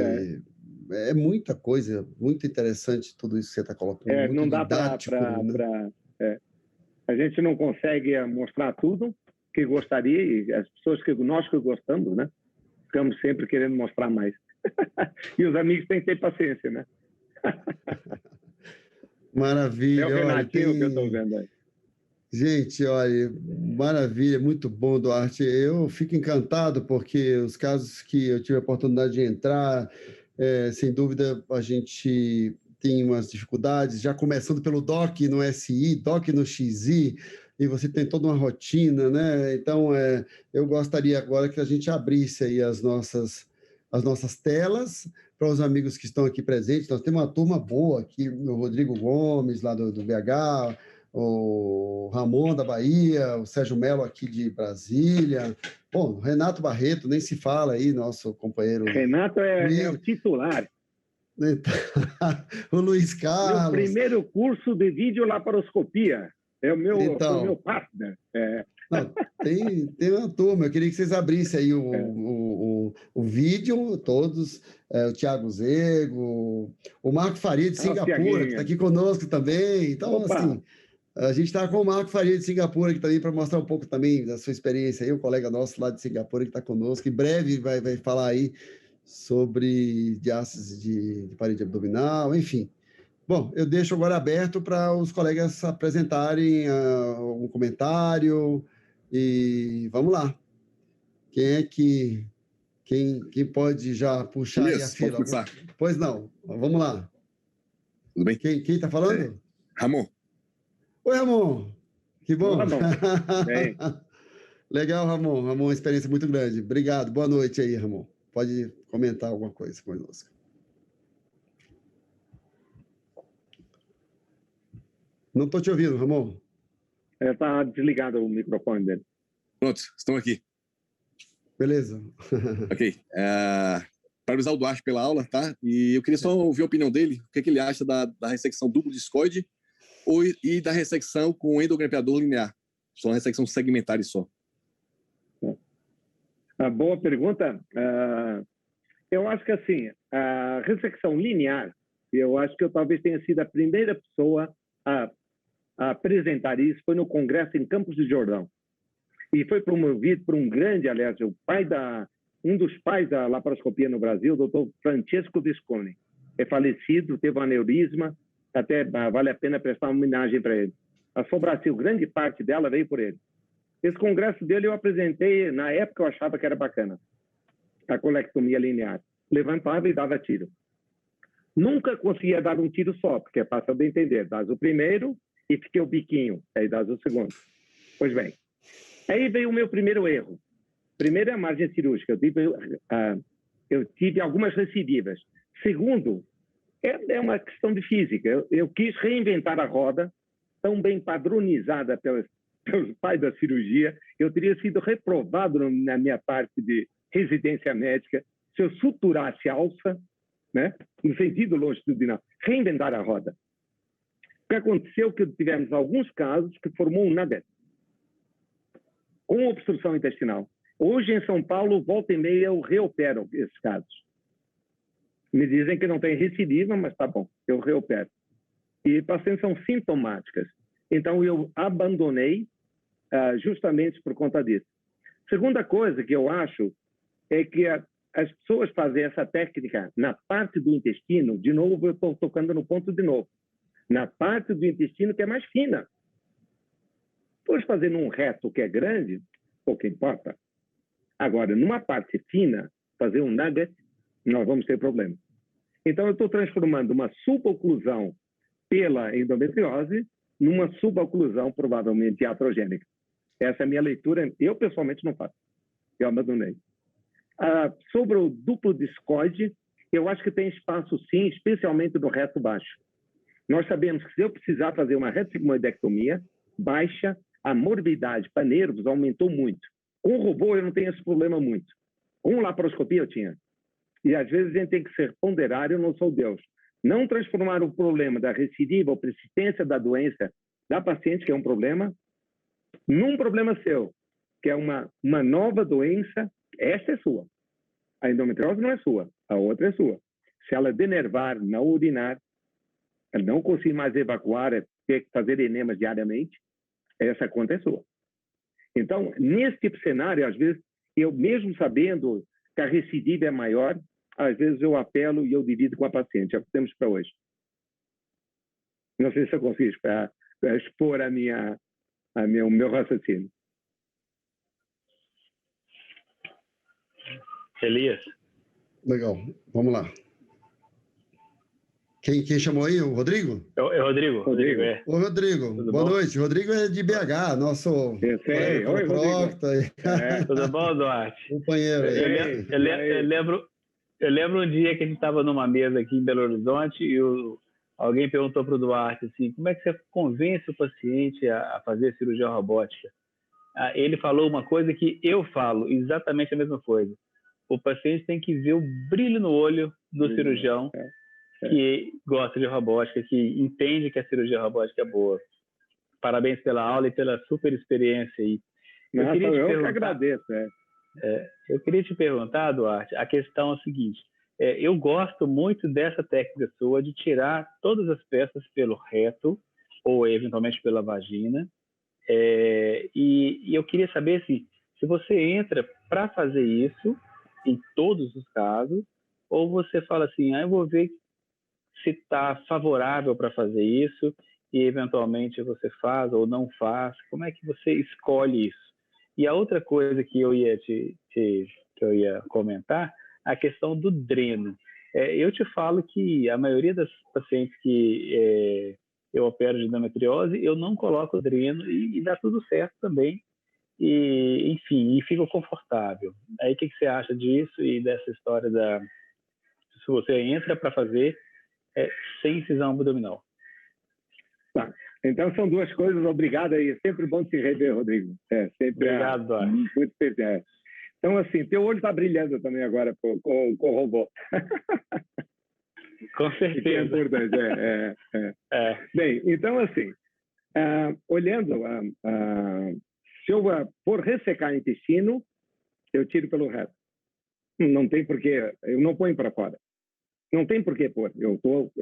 é muita coisa, muito interessante tudo isso que você está colocando. Não dá para... A gente não consegue mostrar tudo que gostaria, e as pessoas nós que gostamos, né? Ficamos sempre querendo mostrar mais. E os amigos têm que ter paciência, né? Maravilha. É o Renatinho que eu estou vendo aí. Gente, olha, maravilha, muito bom, Duarte. Eu fico encantado porque os casos que eu tive a oportunidade de entrar, sem dúvida, a gente tem umas dificuldades, já começando pelo DOC no SI, DOC no XI, e você tem toda uma rotina, né? Então, eu gostaria agora que a gente abrisse aí as nossas telas para os amigos que estão aqui presentes. Nós temos uma turma boa aqui, o Rodrigo Gomes, lá do BH, o Ramon da Bahia, o Sérgio Melo aqui de Brasília. Bom, Renato Barreto, nem se fala aí, nosso companheiro. Renato é o titular. O Luiz Carlos. Meu primeiro curso de videolaparoscopia. É o meu partner. Não, tem uma turma. Eu queria que vocês abrissem aí o vídeo, todos. O Tiago Zego, o Marco Faria de Singapura, que está aqui conosco também. Então, assim, a gente está com o Marco Faria de Singapura aqui também para mostrar um pouco também da sua experiência aí, um colega nosso lá de Singapura que está conosco. Em breve vai falar aí sobre diástase de parede abdominal, enfim. Bom, eu deixo agora aberto para os colegas apresentarem um comentário e vamos lá. Quem pode já puxar aí a fila? Pois não, vamos lá. Tudo bem? Quem está falando? Ramon. Oi, Ramon. Que bom. Ramon. Legal, Ramon. Ramon, uma experiência muito grande. Obrigado. Boa noite aí, Ramon. Pode comentar alguma coisa conosco. Não estou te ouvindo, Ramon. Está desligado o microfone dele. Pronto, estão aqui. Beleza. Ok. Parabenizar o Duarte pela aula, tá? E eu queria só ouvir a opinião dele, o que ele acha da ressecção duplo discoide e da ressecção com endogrampeador linear. Só uma ressecção segmentar só. Boa pergunta. Eu acho que, assim, a ressecção linear, eu acho que eu talvez tenha sido a primeira pessoa a apresentar isso, foi no congresso em Campos do Jordão. E foi promovido por um grande, aliás, um dos pais da laparoscopia no Brasil, o Dr. Francesco Visconti. É falecido, teve um aneurisma, até vale a pena prestar uma homenagem para ele. A Sobrasil, grande parte dela veio por ele. Esse congresso dele eu apresentei, na época eu achava que era bacana, a colectomia linear. Levantava e dava tiro. Nunca conseguia dar um tiro só, porque é fácil de entender. Dás o primeiro e fiquei o biquinho, aí dás o segundo. Pois bem, aí veio o meu primeiro erro. Primeiro é a margem cirúrgica. Eu tive algumas recidivas. Segundo, É uma questão de física. Eu quis reinventar a roda, tão bem padronizada pelos pais da cirurgia. Eu teria sido reprovado na minha parte de residência médica se eu suturasse a alça, né, no sentido longitudinal. Reinventar a roda. O que aconteceu é que tivemos alguns casos que formou um nugget com obstrução intestinal. Hoje, em São Paulo, volta e meia, eu reopero esses casos. Me dizem que não tem recidiva, mas tá bom, eu reopero. E pacientes são sintomáticas. Então, eu abandonei justamente por conta disso. Segunda coisa que eu acho é que as pessoas fazem essa técnica na parte do intestino, de novo, eu estou tocando no ponto de novo, na parte do intestino que é mais fina. Depois, fazendo um reto que é grande, pouco importa. Agora, numa parte fina, fazer um nugget, nós vamos ter problema. Então, eu estou transformando uma suboclusão pela endometriose numa suboclusão provavelmente iatrogênica. Essa é a minha leitura. Eu, pessoalmente, não faço. Eu abandonei. Sobre o duplo discoide, eu acho que tem espaço, sim, especialmente no reto baixo. Nós sabemos que se eu precisar fazer uma retosigmoidectomia baixa, a morbidade para nervos aumentou muito. Com o robô, eu não tenho esse problema muito. Com laparoscopia, eu tinha. E, às vezes, a gente tem que ser ponderário, eu não sou Deus. Não transformar o problema da recidiva ou persistência da doença da paciente, que é um problema, num problema seu, que é uma nova doença. Esta é sua. A endometriose não é sua, a outra é sua. Se ela denervar, não urinar, ela não conseguir mais evacuar, ter que fazer enemas diariamente, essa conta é sua. Então, nesse tipo de cenário, às vezes, eu mesmo sabendo que a recidiva é maior, às vezes eu apelo e eu divido com a paciente. É o que temos para hoje. Não sei se eu consigo expor o meu raciocínio. Elias? Legal, vamos lá. Quem chamou aí? O Rodrigo? É o Rodrigo. Rodrigo, é. Ô, Rodrigo, boa noite. Rodrigo é de BH, nosso... Eu sei. Oi, Rodrigo. Tudo bom, Duarte? Companheiro aí. Eu lembro um dia que a gente estava numa mesa aqui em Belo Horizonte e alguém perguntou para o Duarte assim, como é que você convence o paciente a fazer cirurgia robótica? Ele falou uma coisa que eu falo, exatamente a mesma coisa. O paciente tem que ver o brilho no olho do cirurgião que gosta de robótica, que entende que a cirurgia robótica é boa. Parabéns pela aula e pela super experiência aí. Eu que agradeço. Eu queria te perguntar, Duarte, a questão é a seguinte, eu gosto muito dessa técnica sua de tirar todas as peças pelo reto ou eventualmente pela vagina, e eu queria saber se você entra para fazer isso em todos os casos, ou você fala assim, eu vou ver se está favorável para fazer isso e eventualmente você faz ou não faz. Como é que você escolhe isso? E a outra coisa que eu ia comentar, a questão do dreno. Eu te falo que a maioria das pacientes que eu opero de endometriose, eu não coloco dreno e dá tudo certo também. E, enfim, e fico confortável. Aí o que você acha disso e dessa história se você entra para fazer sem incisão abdominal? Tá. Então são duas coisas. Obrigado aí. É sempre bom te rever, Rodrigo. Obrigado, Duarte. Muito especial. Então, assim, teu olho está brilhando também agora com o robô. Com certeza. É importante. Bem, então, assim, olhando, se eu for ressecar intestino, eu tiro pelo reto. Não tem porquê, eu não ponho para fora. Não tem porquê pôr. Eu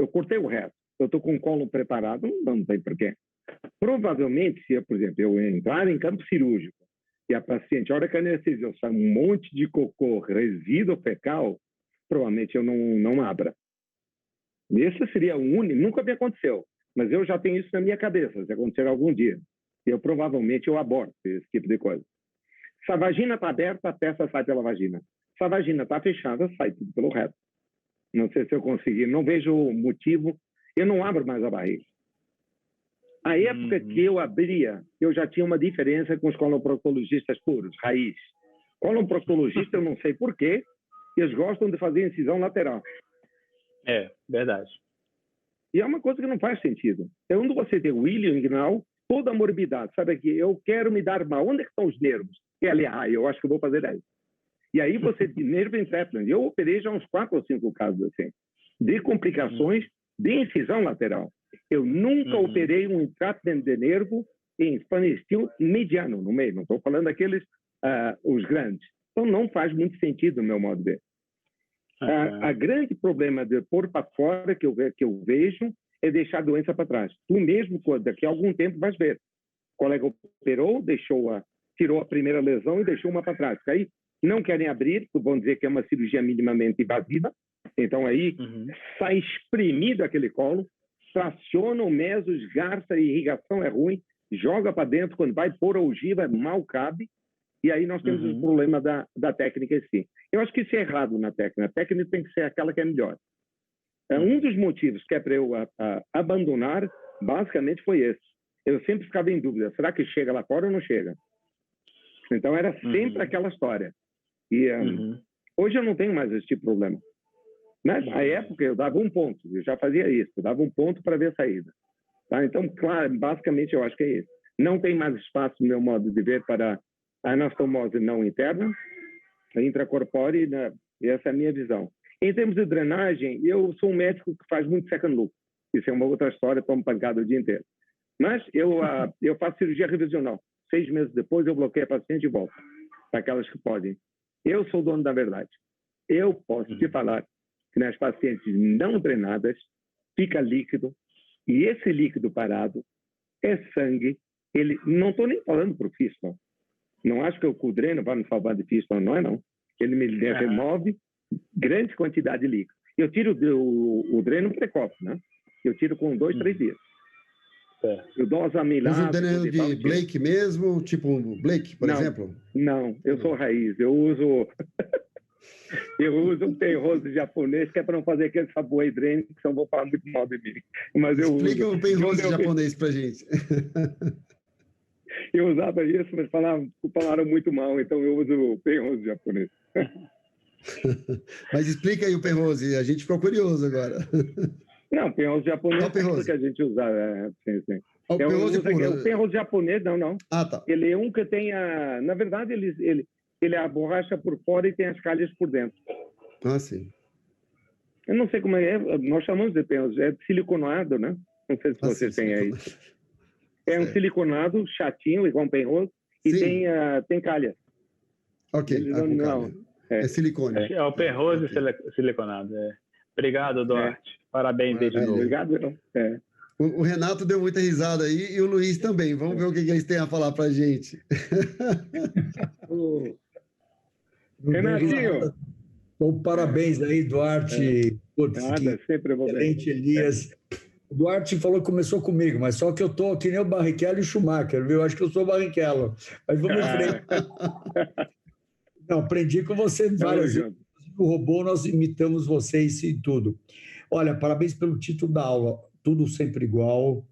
cortei o reto. Eu estou com o colo preparado, não tem porquê. Provavelmente, se, por exemplo, eu entrar em campo cirúrgico e a paciente, a hora que a anestesia sai um monte de cocô, resíduo fecal, provavelmente eu não abra. Esse seria o único, nunca me aconteceu, mas eu já tenho isso na minha cabeça, se acontecer algum dia. Provavelmente eu aborto esse tipo de coisa. Se a vagina está aberta, a peça sai pela vagina. Se a vagina está fechada, sai tudo pelo reto. Não sei se eu consegui, não vejo motivo, eu não abro mais a barriga. A época que eu abria, eu já tinha uma diferença com os coloproctologistas puros, raiz. Coloproctologista, eu não sei porquê, eles gostam de fazer incisão lateral. Verdade. E é uma coisa que não faz sentido. É onde você tem o ilho inguinal, toda a morbidade, sabe aqui, eu quero me dar mal. Onde é que estão os nervos? Eu acho que eu vou fazer aí. E aí você tem nervo entrapment. Eu operei já uns 4 ou 5 casos assim, de complicações de incisão lateral. Eu nunca operei um entrapment de nervo em spinal steel mediano, no meio. Não estou falando daqueles, os grandes. Então não faz muito sentido, no meu modo de ver. A grande problema de pôr para fora que eu vejo é deixar a doença para trás. Tu mesmo, daqui a algum tempo, vais ver. O colega operou, tirou a primeira lesão e deixou uma para trás. Porque aí não querem abrir, vão dizer que é uma cirurgia minimamente invasiva. Então aí sai espremido aquele colo, traciona o meso, esgarça, a irrigação é ruim, joga para dentro, quando vai pôr a ogiva, mal cabe. E aí nós temos o problema da técnica em si. Eu acho que isso é errado na técnica. A técnica tem que ser aquela que é melhor. Um dos motivos que é para eu abandonar, basicamente, foi esse. Eu sempre ficava em dúvida. Será que chega lá fora ou não chega? Então, era sempre aquela história. E hoje eu não tenho mais esse tipo de problema. Na época, eu dava 1 ponto. Eu já fazia isso. Eu dava 1 ponto para ver a saída. Tá? Então, claro, basicamente, eu acho que é isso. Não tem mais espaço, no meu modo de ver, para a anastomose não interna, a intracorpórea, e essa é a minha visão. Em termos de drenagem, eu sou um médico que faz muito second look. Isso é uma outra história, tomo pancada o dia inteiro. Mas eu faço cirurgia revisional. 6 meses depois, eu bloqueio a paciente e volto. Para aquelas que podem. Eu sou o dono da verdade. Eu posso te falar que nas pacientes não drenadas, fica líquido, e esse líquido parado é sangue. Não estou nem falando para o fístula. Não acho que o dreno vai me salvar de fístula, não é não. Ele me remove grande quantidade de líquido. Eu tiro o dreno precoce, né? Eu tiro com 2, 3 dias. Eu dou umas amiladas. Usa o dreno de Blake mesmo, tipo Blake, por exemplo? Não, eu sou raiz. Eu uso um penrose japonês, que é para não fazer aquele sabor dreno, que senão vou falar muito mal de mim. Mas Explica o penrose japonês pra gente. Eu usava isso, mas falaram muito mal, então eu uso o penrose japonês. Mas explica aí o penrose, a gente ficou curioso agora. Não, penrose japonês é o que a gente usa. Sim. O penrose japonês, não. Ah, tá. Ele é um que tem na verdade, ele é a borracha por fora e tem as calhas por dentro. Ah, sim. Eu não sei como nós chamamos de penrose, é siliconado, né? Não sei se vocês têm aí. É um siliconado chatinho, igual um penrose, e tem calha. Ok, é silicone. É o penrose siliconado. Obrigado, Duarte. Parabéns desde novo. Obrigado. O Renato deu muita risada aí e o Luiz também. Vamos ver o que eles têm a falar para a gente. Renatinho! Então, parabéns aí, Duarte. Nada, sempre vou ver. Excelente, Elias. O Duarte falou que começou comigo, mas só que eu estou que nem o Barrichello e o Schumacher, viu? Eu acho que eu sou o Barrichello. Mas vamos em frente. Não, aprendi com você várias vezes. No robô, nós imitamos vocês e tudo. Olha, parabéns pelo título da aula. Tudo sempre igual.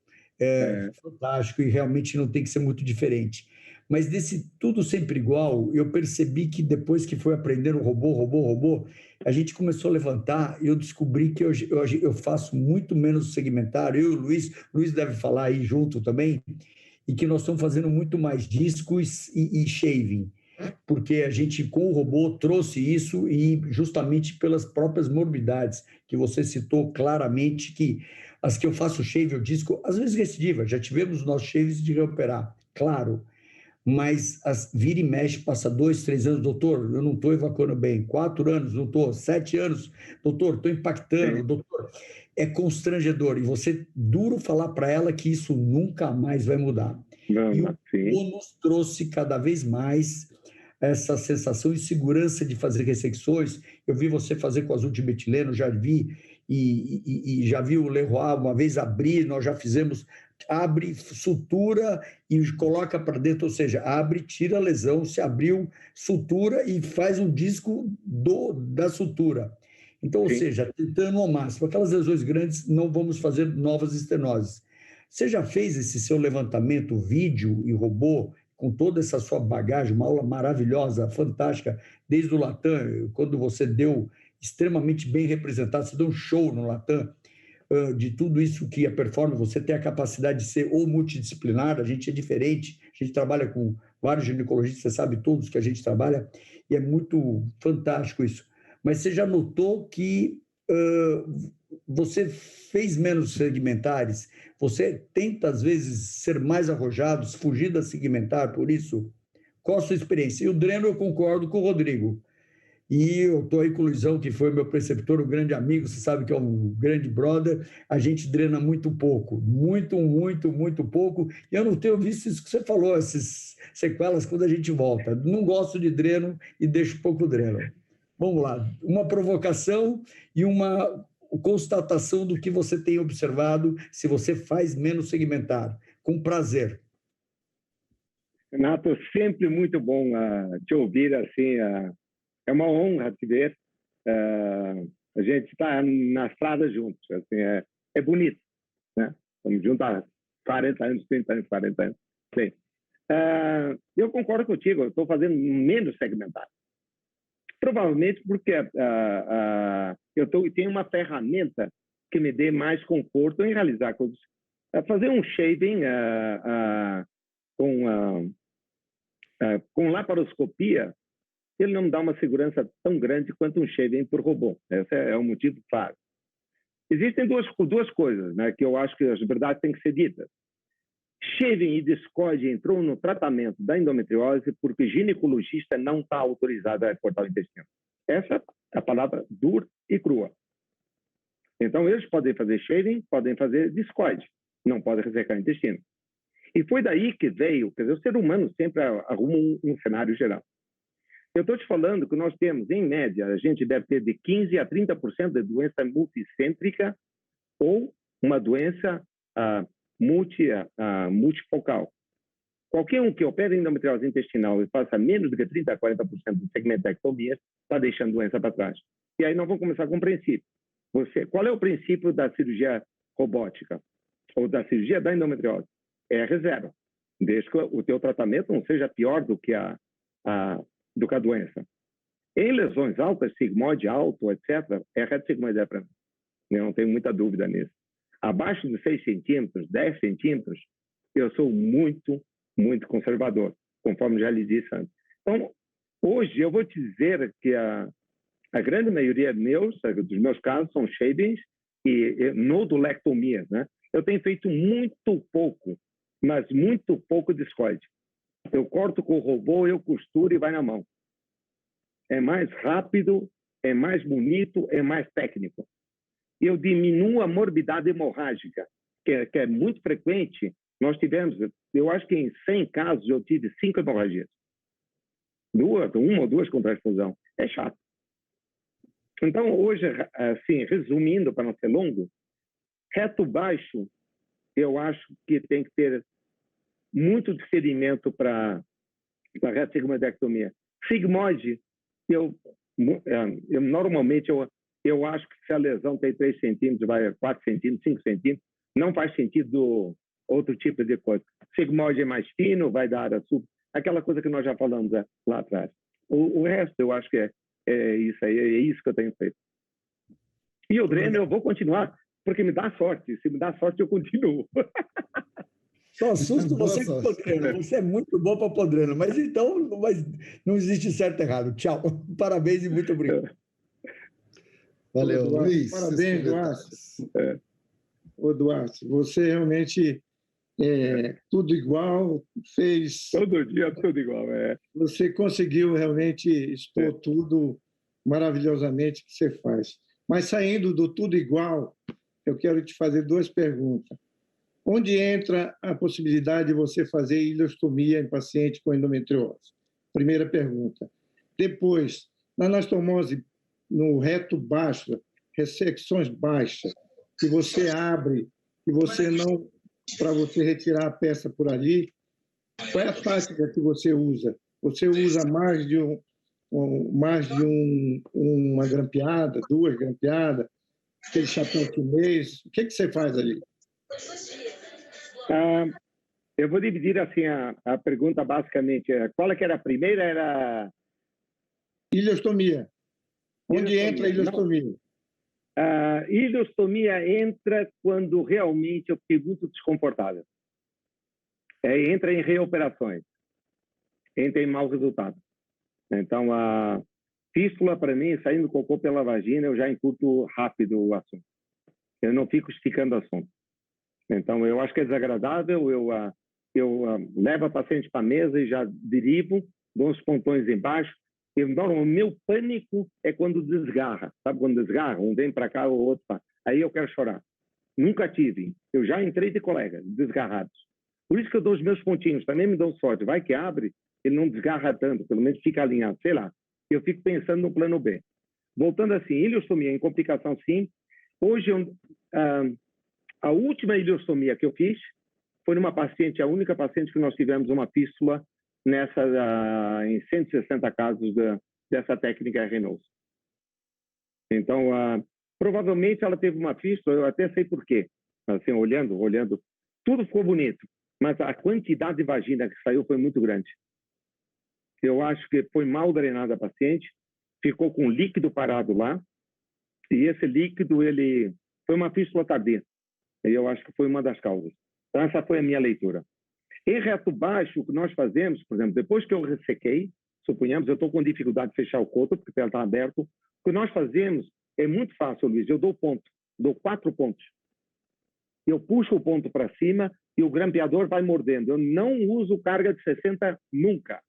Fantástico e realmente não tem que ser muito diferente. Mas desse tudo sempre igual, eu percebi que depois que foi aprendendo robô, a gente começou a levantar e eu descobri que eu faço muito menos segmentário. Eu e o Luiz deve falar aí junto também, e que nós estamos fazendo muito mais discos e shaving, porque a gente com o robô trouxe isso e justamente pelas próprias morbidades que você citou claramente, que as que eu faço shave ou disco, às vezes recidiva, já tivemos nossos shaves de reoperar, claro, mas vira e mexe, passa 2, 3 anos, doutor, eu não estou evacuando bem, 4 anos, doutor, 7 anos, doutor, estou impactando, doutor, é constrangedor, e você duro falar para ela que isso nunca mais vai mudar. E o robô nos trouxe cada vez mais essa sensação de segurança de fazer ressecções. Eu vi você fazer com azul de metileno, já vi, e já vi o Leroy uma vez abrir, nós já fizemos, abre, sutura e coloca para dentro, ou seja, abre, tira a lesão, se abriu, sutura e faz um disco da sutura. Então, ou seja, tentando ao máximo. Aquelas lesões grandes, não vamos fazer novas estenoses. Você já fez esse seu levantamento, vídeo e robô, com toda essa sua bagagem, uma aula maravilhosa, fantástica, desde o Latam, quando você deu extremamente bem representado, você deu um show no Latam. de tudo isso que a performance, você tem a capacidade de ser ou multidisciplinar, a gente é diferente, a gente trabalha com vários ginecologistas, você sabe todos que a gente trabalha, e é muito fantástico isso. Mas você já notou que você fez menos segmentares, você tenta, às vezes, ser mais arrojado, fugir da segmentar, por isso? Qual a sua experiência? E o dreno, eu concordo com o Rodrigo. E eu estou aí com o Luizão, que foi meu preceptor, um grande amigo, você sabe que é um grande brother, a gente drena muito pouco, muito pouco, e eu não tenho visto isso que você falou, essas sequelas quando a gente volta. Não gosto de dreno e deixo pouco dreno. Vamos lá, uma provocação e uma constatação do que você tem observado, se você faz menos segmentar, com prazer. Renato, sempre muito bom te ouvir, assim, é uma honra te ver. A gente está na estrada juntos, assim, é bonito, né? Estamos juntos há 40 anos, 30 anos, 40 anos. Sim. Eu concordo contigo, eu estou fazendo menos segmentado. Provavelmente porque eu tenho uma ferramenta que me dê mais conforto em realizar coisas. Fazer um shaving com laparoscopia, ele não dá uma segurança tão grande quanto um shaving por robô. Esse é o motivo claro. Existem duas coisas, né, que eu acho que as verdades têm que ser ditas. Shaving e discoide entrou no tratamento da endometriose porque o ginecologista não está autorizado a cortar o intestino. Essa é a palavra dura e crua. Então, eles podem fazer shaving, podem fazer discoide, não podem ressecar o intestino. E foi daí que veio, quer dizer, o ser humano sempre arruma um cenário geral. Eu estou te falando que nós temos, em média, a gente deve ter de 15% a 30% de doença multicêntrica ou uma doença multifocal. Qualquer um que opera endometriose intestinal e faça menos de 30% a 40% de segmentectomia está deixando doença para trás. E aí nós vamos começar com um princípio. Qual é o princípio da cirurgia robótica ou da cirurgia da endometriose? É R0, desde que o teu tratamento não seja pior do que a doença. Em lesões altas, sigmoide alto, etc., é reto sigmoide para mim. Eu não tenho muita dúvida nisso. Abaixo de 6 centímetros, 10 centímetros, eu sou muito conservador, conforme já lhe disse antes. Então, hoje eu vou te dizer que a grande maioria dos meus casos são shavings e nodulectomias, né? Eu tenho feito muito pouco, mas muito pouco discoide. Eu corto com o robô, eu costuro e vai na mão. É mais rápido, é mais bonito, é mais técnico. Eu diminuo a morbidade hemorrágica, que é muito frequente. Nós tivemos, eu acho que em 100 casos eu tive 5 hemorragias. Uma ou duas com transfusão. É chato. Então, hoje, assim, resumindo, para não ser longo, reto baixo, eu acho que tem que ter muito discernimento para reto sigmoidectomia. Sigmoide, normalmente, eu acho que se a lesão tem 3 centímetros, vai a 4 centímetros, 5 centímetros, não faz sentido outro tipo de coisa. Sigmoide é mais fino, vai dar aquela coisa que nós já falamos lá atrás. O resto, eu acho que é isso aí, é isso que eu tenho feito. E o dreno eu vou continuar, porque me dá sorte. Se me dá sorte, eu continuo. Só assusto você com o podreno. Você é muito bom para podreno, mas então não existe certo e errado. Tchau. Parabéns e muito obrigado. Valeu, Luiz. Parabéns, Duarte. Ô, Duarte, você realmente tudo igual, fez... Todo dia tudo igual, Você conseguiu realmente expor tudo maravilhosamente que você faz. Mas saindo do tudo igual, eu quero te fazer 2 perguntas. Onde entra a possibilidade de você fazer ileostomia em paciente com endometriose? Primeira pergunta. Depois, na anastomose no reto baixo, ressecções baixas, que você abre, que você não, para você retirar a peça por ali, qual é a tática que você usa? Você usa mais de uma grampeada, 2 grampeadas, aquele chapéu chinês? O que você faz ali? Eu vou dividir assim a pergunta basicamente. Qual é que era a primeira? Era ileostomia. Onde entra a ileostomia? A ileostomia entra quando realmente eu fiquei muito desconfortável. Entra em reoperações, entra em mau resultado. Então, a fístula, para mim, saindo cocô pela vagina, eu já encurto rápido o assunto. Eu não fico esticando o assunto. Então, eu acho que é desagradável, eu levo a paciente para a mesa e já derivo, dou uns pontões embaixo. O meu pânico é quando desgarra. Sabe quando desgarra? Um vem para cá, o outro para... Aí eu quero chorar. Nunca tive. Eu já entrei de colegas desgarrados. Por isso que eu dou os meus pontinhos. Também me dão sorte. Vai que abre, ele não desgarra tanto. Pelo menos fica alinhado. Sei lá. Eu fico pensando no plano B. Voltando assim, ileostomia em complicação, sim. Hoje, a última ileostomia que eu fiz foi numa paciente, a única paciente que nós tivemos uma fístula em 160 casos dessa técnica Renault. Então, provavelmente ela teve uma fístula, eu até sei por quê. Assim, olhando, tudo ficou bonito, mas a quantidade de vagina que saiu foi muito grande. Eu acho que foi mal drenada a paciente, ficou com líquido parado lá, e esse líquido, ele foi uma fístula tardia. E eu acho que foi uma das causas. Então, essa foi a minha leitura. Em reto baixo, o que nós fazemos, por exemplo, depois que eu ressequei, suponhamos, eu estou com dificuldade de fechar o coto, porque ela está aberto, o que nós fazemos é muito fácil, Luiz. Eu dou 4 pontos. Eu puxo o ponto para cima e o grampeador vai mordendo. Eu não uso carga de 60 nunca.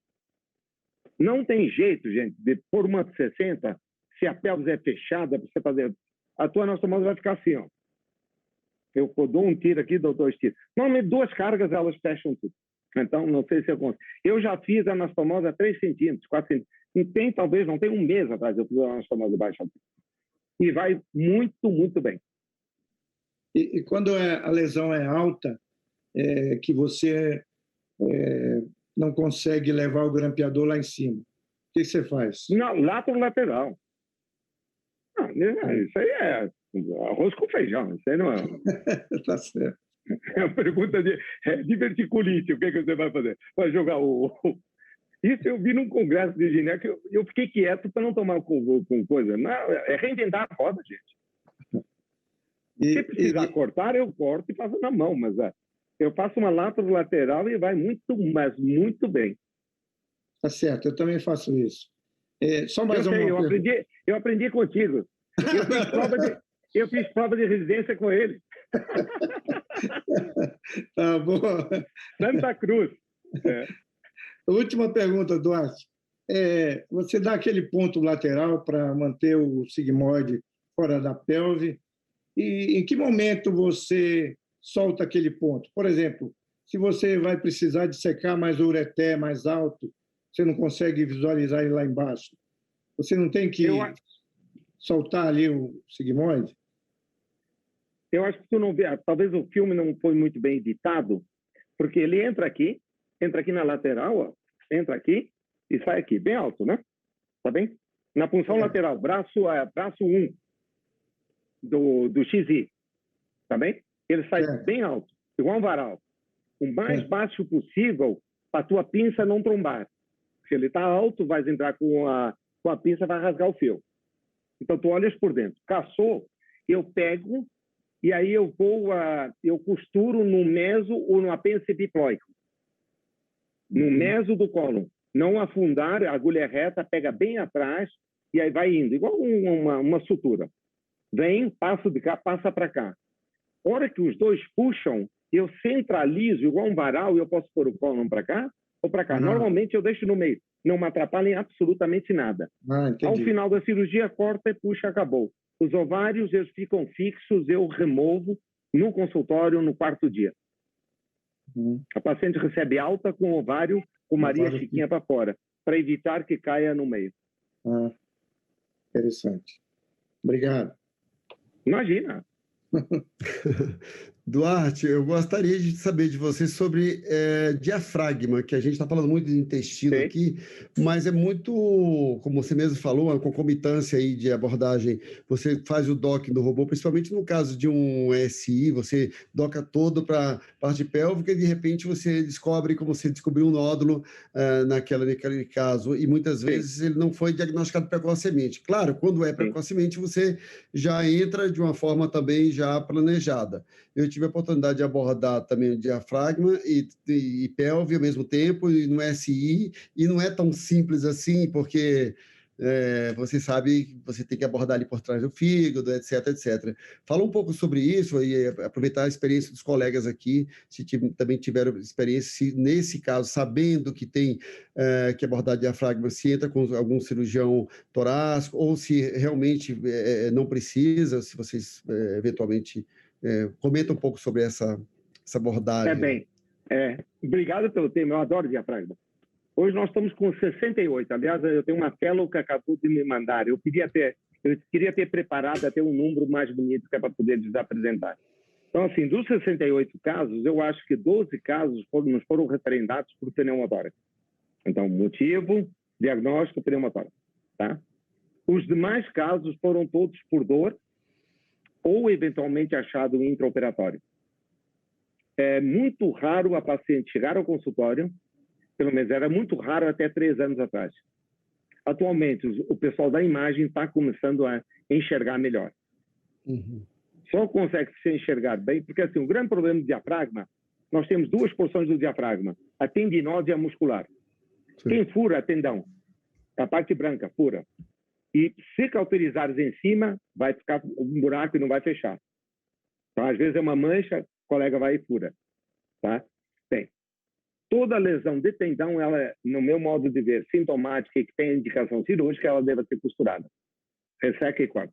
Não tem jeito, gente, de pôr uma de 60, se a pelvis é fechada, para você fazer... A tua anastomose vai ficar assim, ó. Eu dou um tiro aqui, dou 2 tiros. Normalmente 2 cargas, elas fecham tudo. Então, não sei se eu consigo. Eu já fiz a anastomose a 3 centímetros, 4 centímetros. Talvez, não tem um mês atrás, eu fiz a anastomose baixa. E vai muito, muito bem. E quando a lesão é alta, que você não consegue levar o grampeador lá em cima, o que você faz? Não, lateral. Não, isso aí é arroz com feijão, isso aí não é... Tá certo. É uma pergunta de diverticulite, o que você vai fazer? Vai jogar Isso eu vi num congresso de gineco, eu fiquei quieto para não tomar com coisa. Não, é reinventar a roda, gente. Se precisar cortar, eu corto e faço na mão, mas eu faço uma lateral e vai mas muito bem. Tá certo, eu também faço isso. Só mais eu aprendi contigo. Eu fiz prova de residência com ele. Tá bom. Santa Cruz. Última pergunta, Duarte. Você dá aquele ponto lateral para manter o sigmoide fora da pelve. E em que momento você solta aquele ponto? Por exemplo, se você vai precisar de secar mais o ureter mais alto, você não consegue visualizar ele lá embaixo. Você não tem que soltar ali o sigmoide? Eu acho que tu não vê, talvez o filme não foi muito bem editado, porque ele entra aqui na lateral, ó, entra aqui e sai aqui, bem alto, né? Tá bem? Na punção lateral, braço 1 do XI, tá bem? Ele sai bem alto, igual um varal. O mais baixo possível para a tua pinça não trombar. Se ele está alto, vai entrar com a pinça, vai rasgar o fio. Então, tu olhas por dentro. Caçou, eu pego e aí eu costuro no meso ou no apêndice epiploico. No meso do cólon. Não afundar, a agulha reta, pega bem atrás e aí vai indo, igual uma sutura. Vem, passo de cá, passa para cá. Hora que os dois puxam, eu centralizo igual um varal e eu posso pôr o cólon para cá ou para cá. Normalmente eu deixo no meio. Não me atrapalha em absolutamente nada. Ao final da cirurgia, corta e puxa, acabou. Os ovários, eles ficam fixos, eu removo no consultório no 4º dia. A paciente recebe alta com o ovário, com Maria Chiquinha para fora, para evitar que caia no meio. Interessante. Obrigado. Imagina. Duarte, eu gostaria de saber de você sobre diafragma, que a gente está falando muito de intestino Sim. aqui, mas é muito, como você mesmo falou, uma concomitância aí de abordagem. Você faz o docking do robô, principalmente no caso de um SI, você doca todo para a parte pélvica e de repente você descobre como você descobriu um nódulo naquele caso, e muitas vezes ele não foi diagnosticado precocemente. Claro, quando é precocemente, você já entra de uma forma também já planejada. Eu tive a oportunidade de abordar também o diafragma e pelve ao mesmo tempo, e no SI, e não é tão simples assim, porque você sabe que você tem que abordar ali por trás do fígado, etc, etc. Fala um pouco sobre isso e aproveitar a experiência dos colegas aqui, se também tiveram experiência, se, nesse caso, sabendo que tem que abordar diafragma, se entra com algum cirurgião torácico, ou se realmente não precisa, se vocês eventualmente... comenta um pouco sobre essa abordagem. Obrigado pelo tema, eu adoro diafragma. Hoje nós estamos com 68, aliás, eu tenho uma fellow que acabou de me mandar, eu queria ter preparado até um número mais bonito que é para poder lhes apresentar. Então, assim, dos 68 casos, eu acho que 12 casos nos foram referendados por pneumotórax. Então, motivo, diagnóstico, pneumotórax. Tá? Os demais casos foram todos por dor, ou eventualmente achado intraoperatório. É muito raro a paciente chegar ao consultório, pelo menos era muito raro até 3 anos atrás. Atualmente, o pessoal da imagem está começando a enxergar melhor. Uhum. Só consegue se enxergar bem, porque assim, o grande problema do diafragma, nós temos 2 porções do diafragma, a tendinosa e a muscular. Sim. Quem fura é tendão, a parte branca, fura. E se cauterizares em cima, vai ficar um buraco e não vai fechar. Então, às vezes é uma mancha, o colega vai e fura. Tá? Bem, toda lesão de tendão, ela, no meu modo de ver, sintomática e que tem indicação cirúrgica, ela deve ser costurada. Resseca e corta.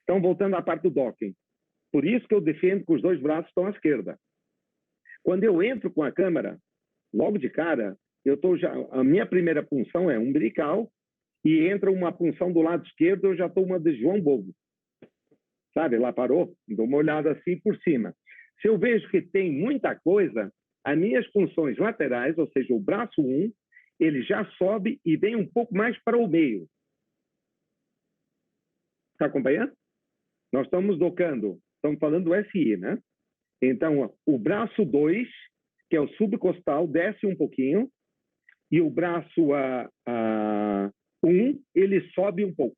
Então, voltando à parte do docking. Por isso que eu defendo que os 2 braços estão à esquerda. Quando eu entro com a câmera, logo de cara, a minha primeira punção é umbilical, e entra uma punção do lado esquerdo, eu já estou uma de João Bobo. Sabe, lá parou, dou uma olhada assim por cima. Se eu vejo que tem muita coisa, as minhas punções laterais, ou seja, o braço 1, ele já sobe e vem um pouco mais para o meio. Está acompanhando? Nós estamos docando, estamos falando do SI, né? Então, o braço 2, que é o subcostal, desce um pouquinho, e o braço 1, ele sobe um pouco.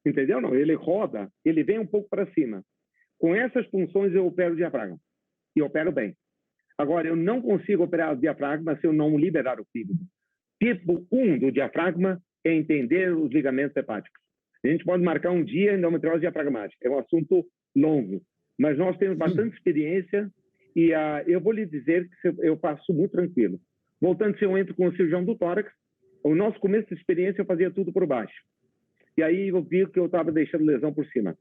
Entendeu? Não, ele roda, ele vem um pouco para cima. Com essas funções eu opero o diafragma. E opero bem. Agora, eu não consigo operar o diafragma se eu não liberar o fígado. Tipo 1 do diafragma é entender os ligamentos hepáticos. A gente pode marcar um dia endometriose diafragmática. É um assunto longo. Mas nós temos bastante experiência e eu vou lhe dizer que eu passo muito tranquilo. Voltando, se eu entro com o cirurgião do tórax, o nosso começo de experiência eu fazia tudo por baixo. E aí eu vi que eu estava deixando lesão por cima.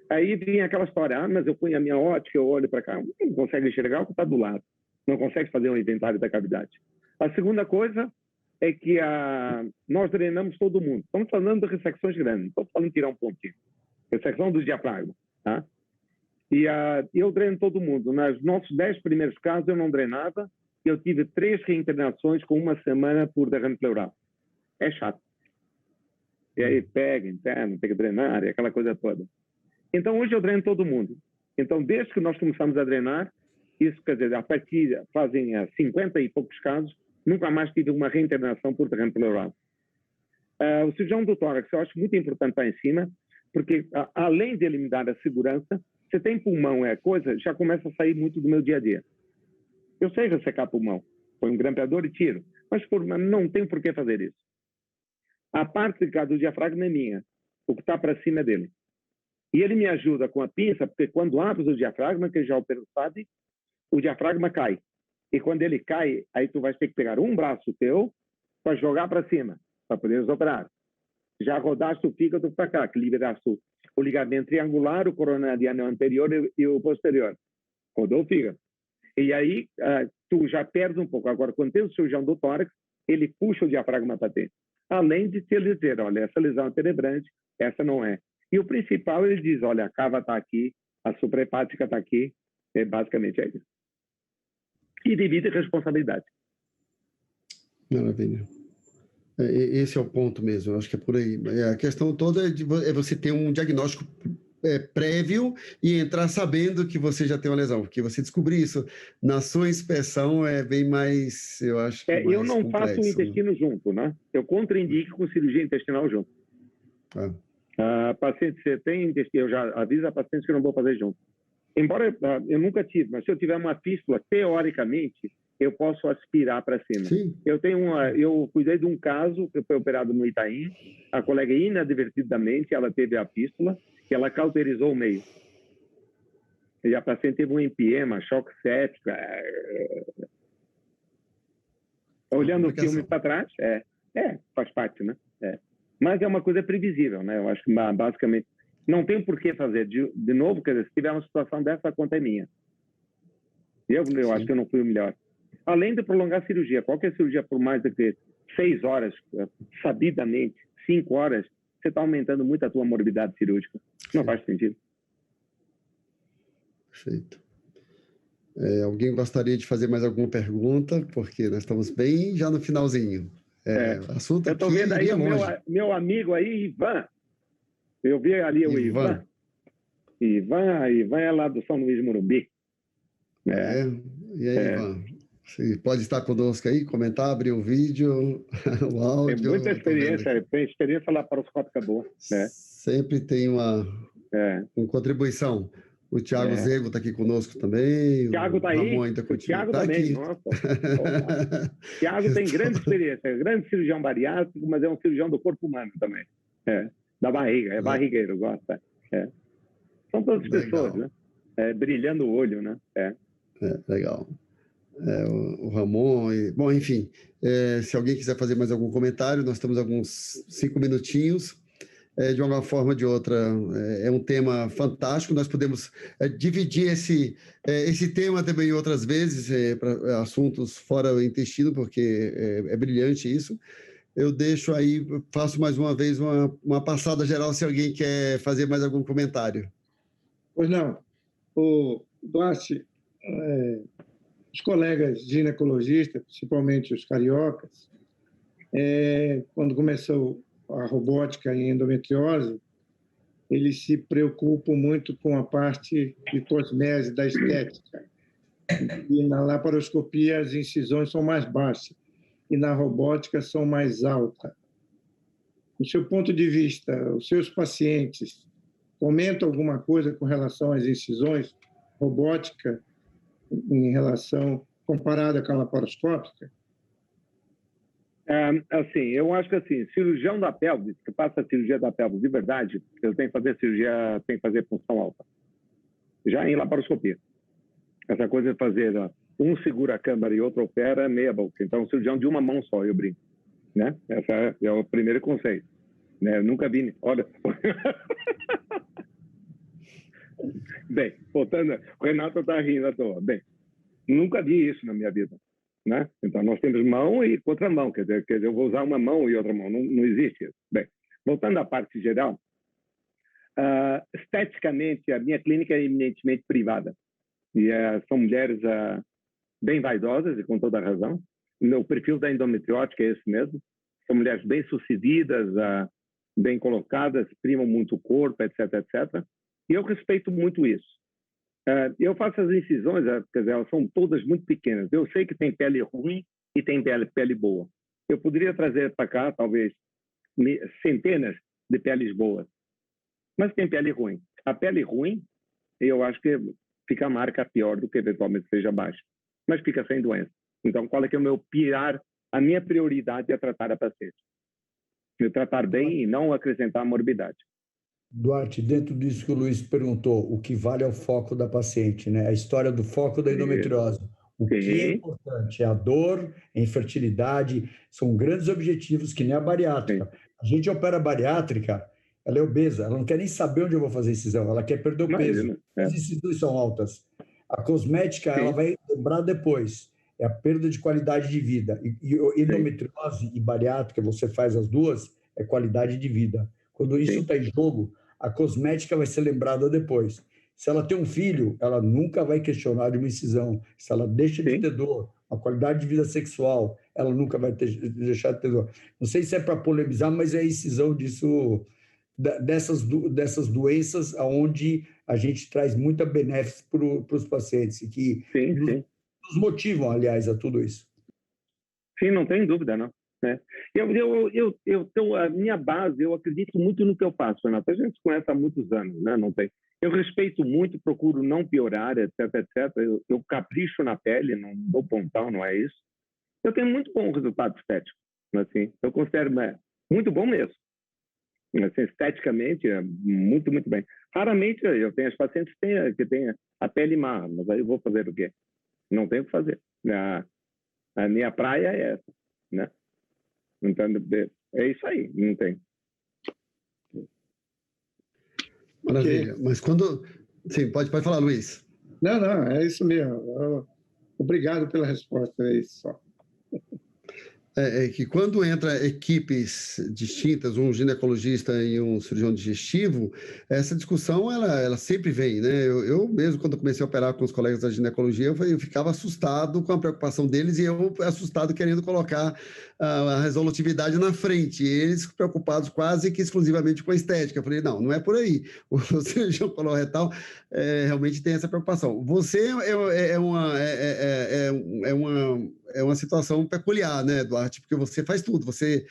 Aí vinha aquela história, mas eu ponho a minha ótica, eu olho para cá, não consegue enxergar o que está do lado. Não consegue fazer um inventário da cavidade. A segunda coisa é que nós drenamos todo mundo. Estamos falando de ressecções grandes, não estamos falando de tirar um pontinho. Ressecção do diafragma. Tá? E eu dreno todo mundo. Nos nossos 10 primeiros casos eu não drenava. Eu tive 3 reinternações com 1 semana por derrame pleural. É chato. E aí pega, interna, tem que drenar, e aquela coisa toda. Então hoje eu dreno todo mundo. Então desde que nós começamos a drenar, isso quer dizer, a partir fazem 50 e poucos casos, nunca mais tive uma reinternação por derrame pleural. O cirurgião do tórax eu acho muito importante estar em cima, porque além de ele me dar a segurança, você tem pulmão, coisa, já começa a sair muito do meu dia a dia. Eu sei ressecar pulmão, põe um grampeador e tiro, mas não tenho por que fazer isso. A parte do diafragma é minha, o que está para cima é dele. E ele me ajuda com a pinça, porque quando abres o diafragma, que já o Pedro sabe, o diafragma cai. E quando ele cai, aí tu vai ter que pegar um braço teu para jogar para cima, para poderes operar. Já rodaste o fígado para cá, que liberaste o ligamento triangular, o coronariano anterior e o posterior. Rodou o fígado. E aí tu já perdes um pouco. Agora, quando tem o cirurgião do tórax, ele puxa o diafragma para dentro. Além de te dizer, olha, essa lesão é penetrante, essa não é. E o principal, ele diz, olha, a cava está aqui, A suprahepática está aqui, basicamente é isso. E divide responsabilidade. Maravilha. Esse é o ponto mesmo, eu acho que é por aí. A questão toda é você ter um diagnóstico prévio e entrar sabendo que você já tem uma lesão, porque você descobrir isso na sua inspeção é bem mais, eu acho que mais eu não complexo, faço o intestino junto, né? Eu contraindico com cirurgia intestinal junto. Paciente, você tem intestino, eu já aviso a paciente que eu não vou fazer junto. Embora eu nunca tive, mas se eu tiver uma fístula, teoricamente, eu posso aspirar para cima. Sim. Eu cuidei de um caso que foi operado no Itaim, a colega inadvertidamente, ela teve a fístula, que ela cauterizou o meio. E a paciente teve um empiema, choque séptico. Olhando o filme para trás, faz parte, né? Mas é uma coisa previsível, né? Eu acho que basicamente não tem por que fazer. De novo, quer dizer, se tiver uma situação dessa, a conta é minha. Eu acho que eu não fui o melhor. Além de prolongar a cirurgia, qualquer cirurgia por mais de 6 horas, sabidamente, 5 horas, você está aumentando muito a tua morbidade cirúrgica. Não faz sentido. Perfeito. Alguém gostaria de fazer mais alguma pergunta? Porque nós estamos bem já no finalzinho. Assunto eu estou vendo aí o meu amigo aí, Ivan. Eu vi ali o Ivan. Ivan é lá do São Luís Morumbi. E aí, Ivan? Você pode estar conosco aí, comentar, abrir o vídeo, o áudio. Tem muita experiência, laparoscópica boa. Né? Sempre tem uma contribuição. O Thiago Zego está aqui conosco também. O Thiago está aí. O Thiago também. Aqui. Nossa. O Thiago tem grande experiência, grande cirurgião bariátrico, mas é um cirurgião do corpo humano também. Da barriga, barrigueiro, gosta. São todas pessoas, né? Brilhando o olho, né? Legal. O Ramon. Bom, enfim, se alguém quiser fazer mais algum comentário, nós temos alguns 5 minutinhos. De uma forma ou de outra, é um tema fantástico. Nós podemos dividir esse tema também outras vezes para assuntos fora do intestino, porque é brilhante isso. Eu deixo aí, faço mais uma vez uma passada geral, se alguém quer fazer mais algum comentário. Pois não. O Duarte, os colegas ginecologistas, principalmente os cariocas, quando começou a robótica em endometriose, eles se preocupam muito com a parte de cosmese, da estética. E na laparoscopia as incisões são mais baixas e na robótica são mais altas. Do seu ponto de vista, os seus pacientes comentam alguma coisa com relação às incisões robótica em relação comparada com a laparoscópica? Assim, eu acho que assim, cirurgião da pelvis, que passa a cirurgia da pelvis de verdade, eu tenho que fazer cirurgia, tem que fazer função alta. Já em laparoscopia. Essa coisa de fazer um segura a câmara e outro opera, meia boca. Então, cirurgião de uma mão só, eu brinco. Né? Esse é o primeiro conceito. Né? Eu nunca vi... Olha... Bem, voltando... O Renato está rindo à toa. Bem, nunca vi isso na minha vida. Né? Então, nós temos mão e contramão. Quer dizer, eu vou usar uma mão e outra mão. Não existe isso. Bem, voltando à parte geral, esteticamente, a minha clínica é eminentemente privada. E são mulheres bem vaidosas, e com toda a razão. O perfil da endometriótica é esse mesmo. São mulheres bem sucedidas, bem colocadas, primam muito o corpo, etc, etc. E eu respeito muito isso. Eu faço as incisões, quer dizer, elas são todas muito pequenas. Eu sei que tem pele ruim e tem pele boa. Eu poderia trazer para cá, talvez, centenas de peles boas. Mas tem pele ruim. A pele ruim, eu acho que fica a marca pior do que eventualmente seja baixa. Mas fica sem doença. Então, qual é que é o meu a minha prioridade é tratar a paciente. Eu tratar bem e não acrescentar morbidade. Duarte, dentro disso que o Luiz perguntou, o que vale é o foco da paciente, né? A história do foco da endometriose. O que é importante é a dor, a infertilidade, são grandes objetivos que nem a bariátrica. Sim. A gente opera a bariátrica, ela é obesa, ela não quer nem saber onde eu vou fazer incisão, ela quer perder o peso. As incisões são altas. A cosmética, ela vai lembrar depois, é a perda de qualidade de vida. E endometriose e bariátrica, você faz as duas, é qualidade de vida. Quando isso está em jogo, a cosmética vai ser lembrada depois. Se ela tem um filho, ela nunca vai questionar de uma incisão. Se ela deixa de ter dor, a qualidade de vida sexual, ela nunca vai deixar de ter dor. Não sei se é para polemizar, mas é a incisão disso, dessas doenças onde a gente traz muita benefício para os pacientes e que nos motivam, aliás, a tudo isso. Sim, não tem dúvida, não. Né? A minha base, eu acredito muito no que eu faço, Renato. A gente se conhece há muitos anos, né? Não tem. Eu respeito muito, procuro não piorar, etc, etc. Eu capricho na pele, não dou pontão, não é isso. Eu tenho muito bom resultado estético, assim. Eu considero muito bom mesmo. Assim, esteticamente, muito, muito bem. Raramente eu tenho as pacientes que têm a pele má, mas aí eu vou fazer o quê? Não tenho o que fazer. A minha praia é essa, né? Então, é isso aí, não tem. Maravilha. Okay. Mas quando... Sim, pode falar, Luiz. Não, é isso mesmo. Obrigado pela resposta, é isso só. É que quando entra equipes distintas, um ginecologista e um cirurgião digestivo, essa discussão ela sempre vem, né? Eu mesmo, quando comecei a operar com os colegas da ginecologia, eu ficava assustado com a preocupação deles e eu assustado querendo colocar a resolutividade na frente. E eles preocupados quase que exclusivamente com a estética. Eu falei, não é por aí. O cirurgião coloretal realmente tem essa preocupação. Você é uma situação peculiar, né, Duarte? Porque você faz tudo, você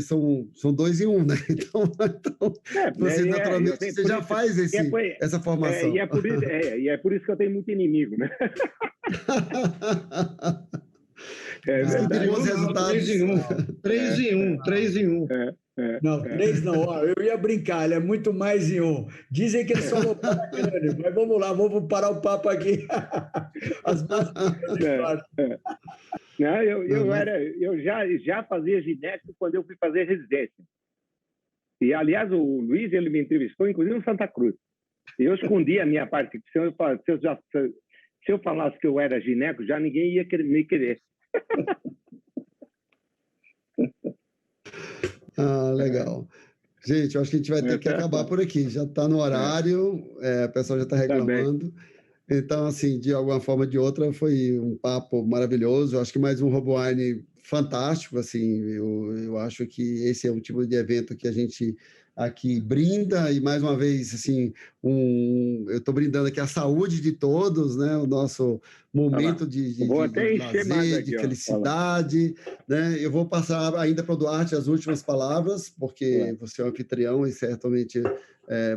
são dois em um, né? Então você naturalmente você já faz essa formação. E é por isso que eu tenho muito inimigo, né? Os resultados. 3 em 1. Não, 3 não. Eu ia brincar, ele é muito mais em 1. Dizem que eles são para grande, mas vamos lá, vamos parar o papo aqui. As Não, eu já fazia gineco quando eu fui fazer residência. E, aliás, o Luiz, ele me entrevistou, inclusive, no Santa Cruz. E eu escondi a minha parte. Se eu falasse que eu era gineco, já ninguém ia me querer. Legal. Gente, eu acho que a gente vai ter que acabar por aqui. Já está no horário, o pessoal já está reclamando. Então, assim, de alguma forma ou de outra, foi um papo maravilhoso. Eu acho que mais um RoboWine fantástico. Assim, eu acho que esse é um tipo de evento que a gente aqui brinda, e mais uma vez, assim, eu estou brindando aqui a saúde de todos, né? O nosso momento de lazer, de felicidade, né? Eu vou passar ainda para o Duarte as últimas palavras, porque você é o anfitrião e certamente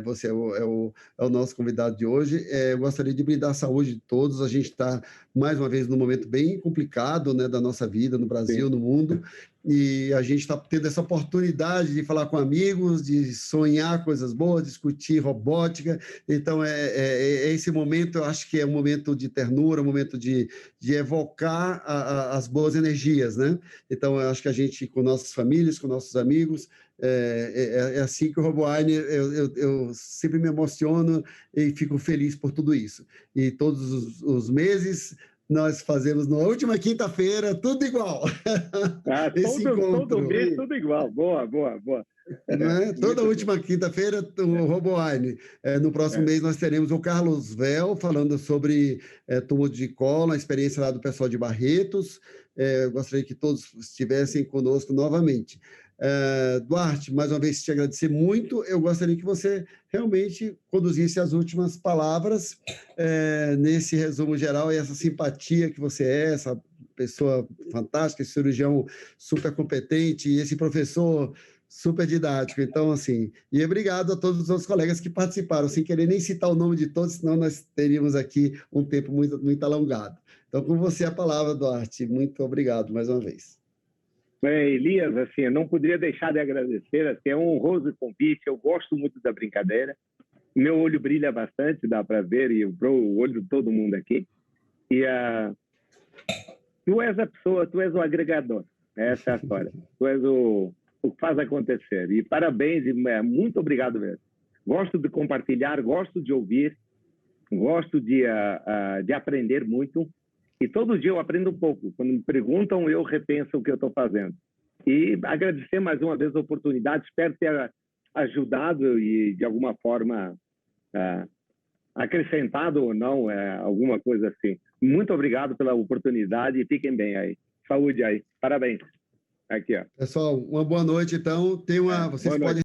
você é o nosso convidado de hoje. Eu gostaria de brindar a saúde de todos. A gente está, mais uma vez, num momento bem complicado, né, da nossa vida no Brasil, no mundo, e a gente está tendo essa oportunidade de falar com amigos, de sonhar coisas boas, discutir robótica. Então, esse momento, eu acho que é um momento de ternura, um momento de evocar as boas energias, né? Então, eu acho que a gente, com nossas famílias, com nossos amigos, é assim que o RoboWine, eu sempre me emociono e fico feliz por tudo isso. E todos os meses nós fazemos na última quinta-feira, tudo igual. Todo mês, tudo igual. Boa. Não é? Toda última quinta-feira, o RoboWine. No próximo mês nós teremos o Carlos Vel falando sobre tumor de colo, a experiência lá do pessoal de Barretos. Gostaria que todos estivessem conosco novamente. Duarte, mais uma vez te agradecer muito. Eu gostaria que você realmente conduzisse as últimas palavras nesse resumo geral e essa simpatia que você essa pessoa fantástica, esse cirurgião super competente e esse professor super didático. Então, assim, e obrigado a todos os outros colegas que participaram, sem querer nem citar o nome de todos, senão nós teríamos aqui um tempo muito, muito alongado. Então, com você a palavra, Duarte. Muito obrigado mais uma vez. Elias, assim, eu não poderia deixar de agradecer, assim, é um honroso convite, eu gosto muito da brincadeira, meu olho brilha bastante, dá para ver, e o olho de todo mundo aqui, e tu és a pessoa, tu és o agregador, essa é a história, tu és o que faz acontecer, e parabéns, e muito obrigado mesmo. Gosto de compartilhar, gosto de ouvir, gosto de aprender muito, e todo dia eu aprendo um pouco. Quando me perguntam, eu repenso o que eu estou fazendo. E agradecer mais uma vez a oportunidade. Espero ter ajudado e, de alguma forma, acrescentado ou não, alguma coisa assim. Muito obrigado pela oportunidade e fiquem bem aí. Saúde aí. Parabéns. Aqui, ó. Pessoal, uma boa noite, então. Vocês podem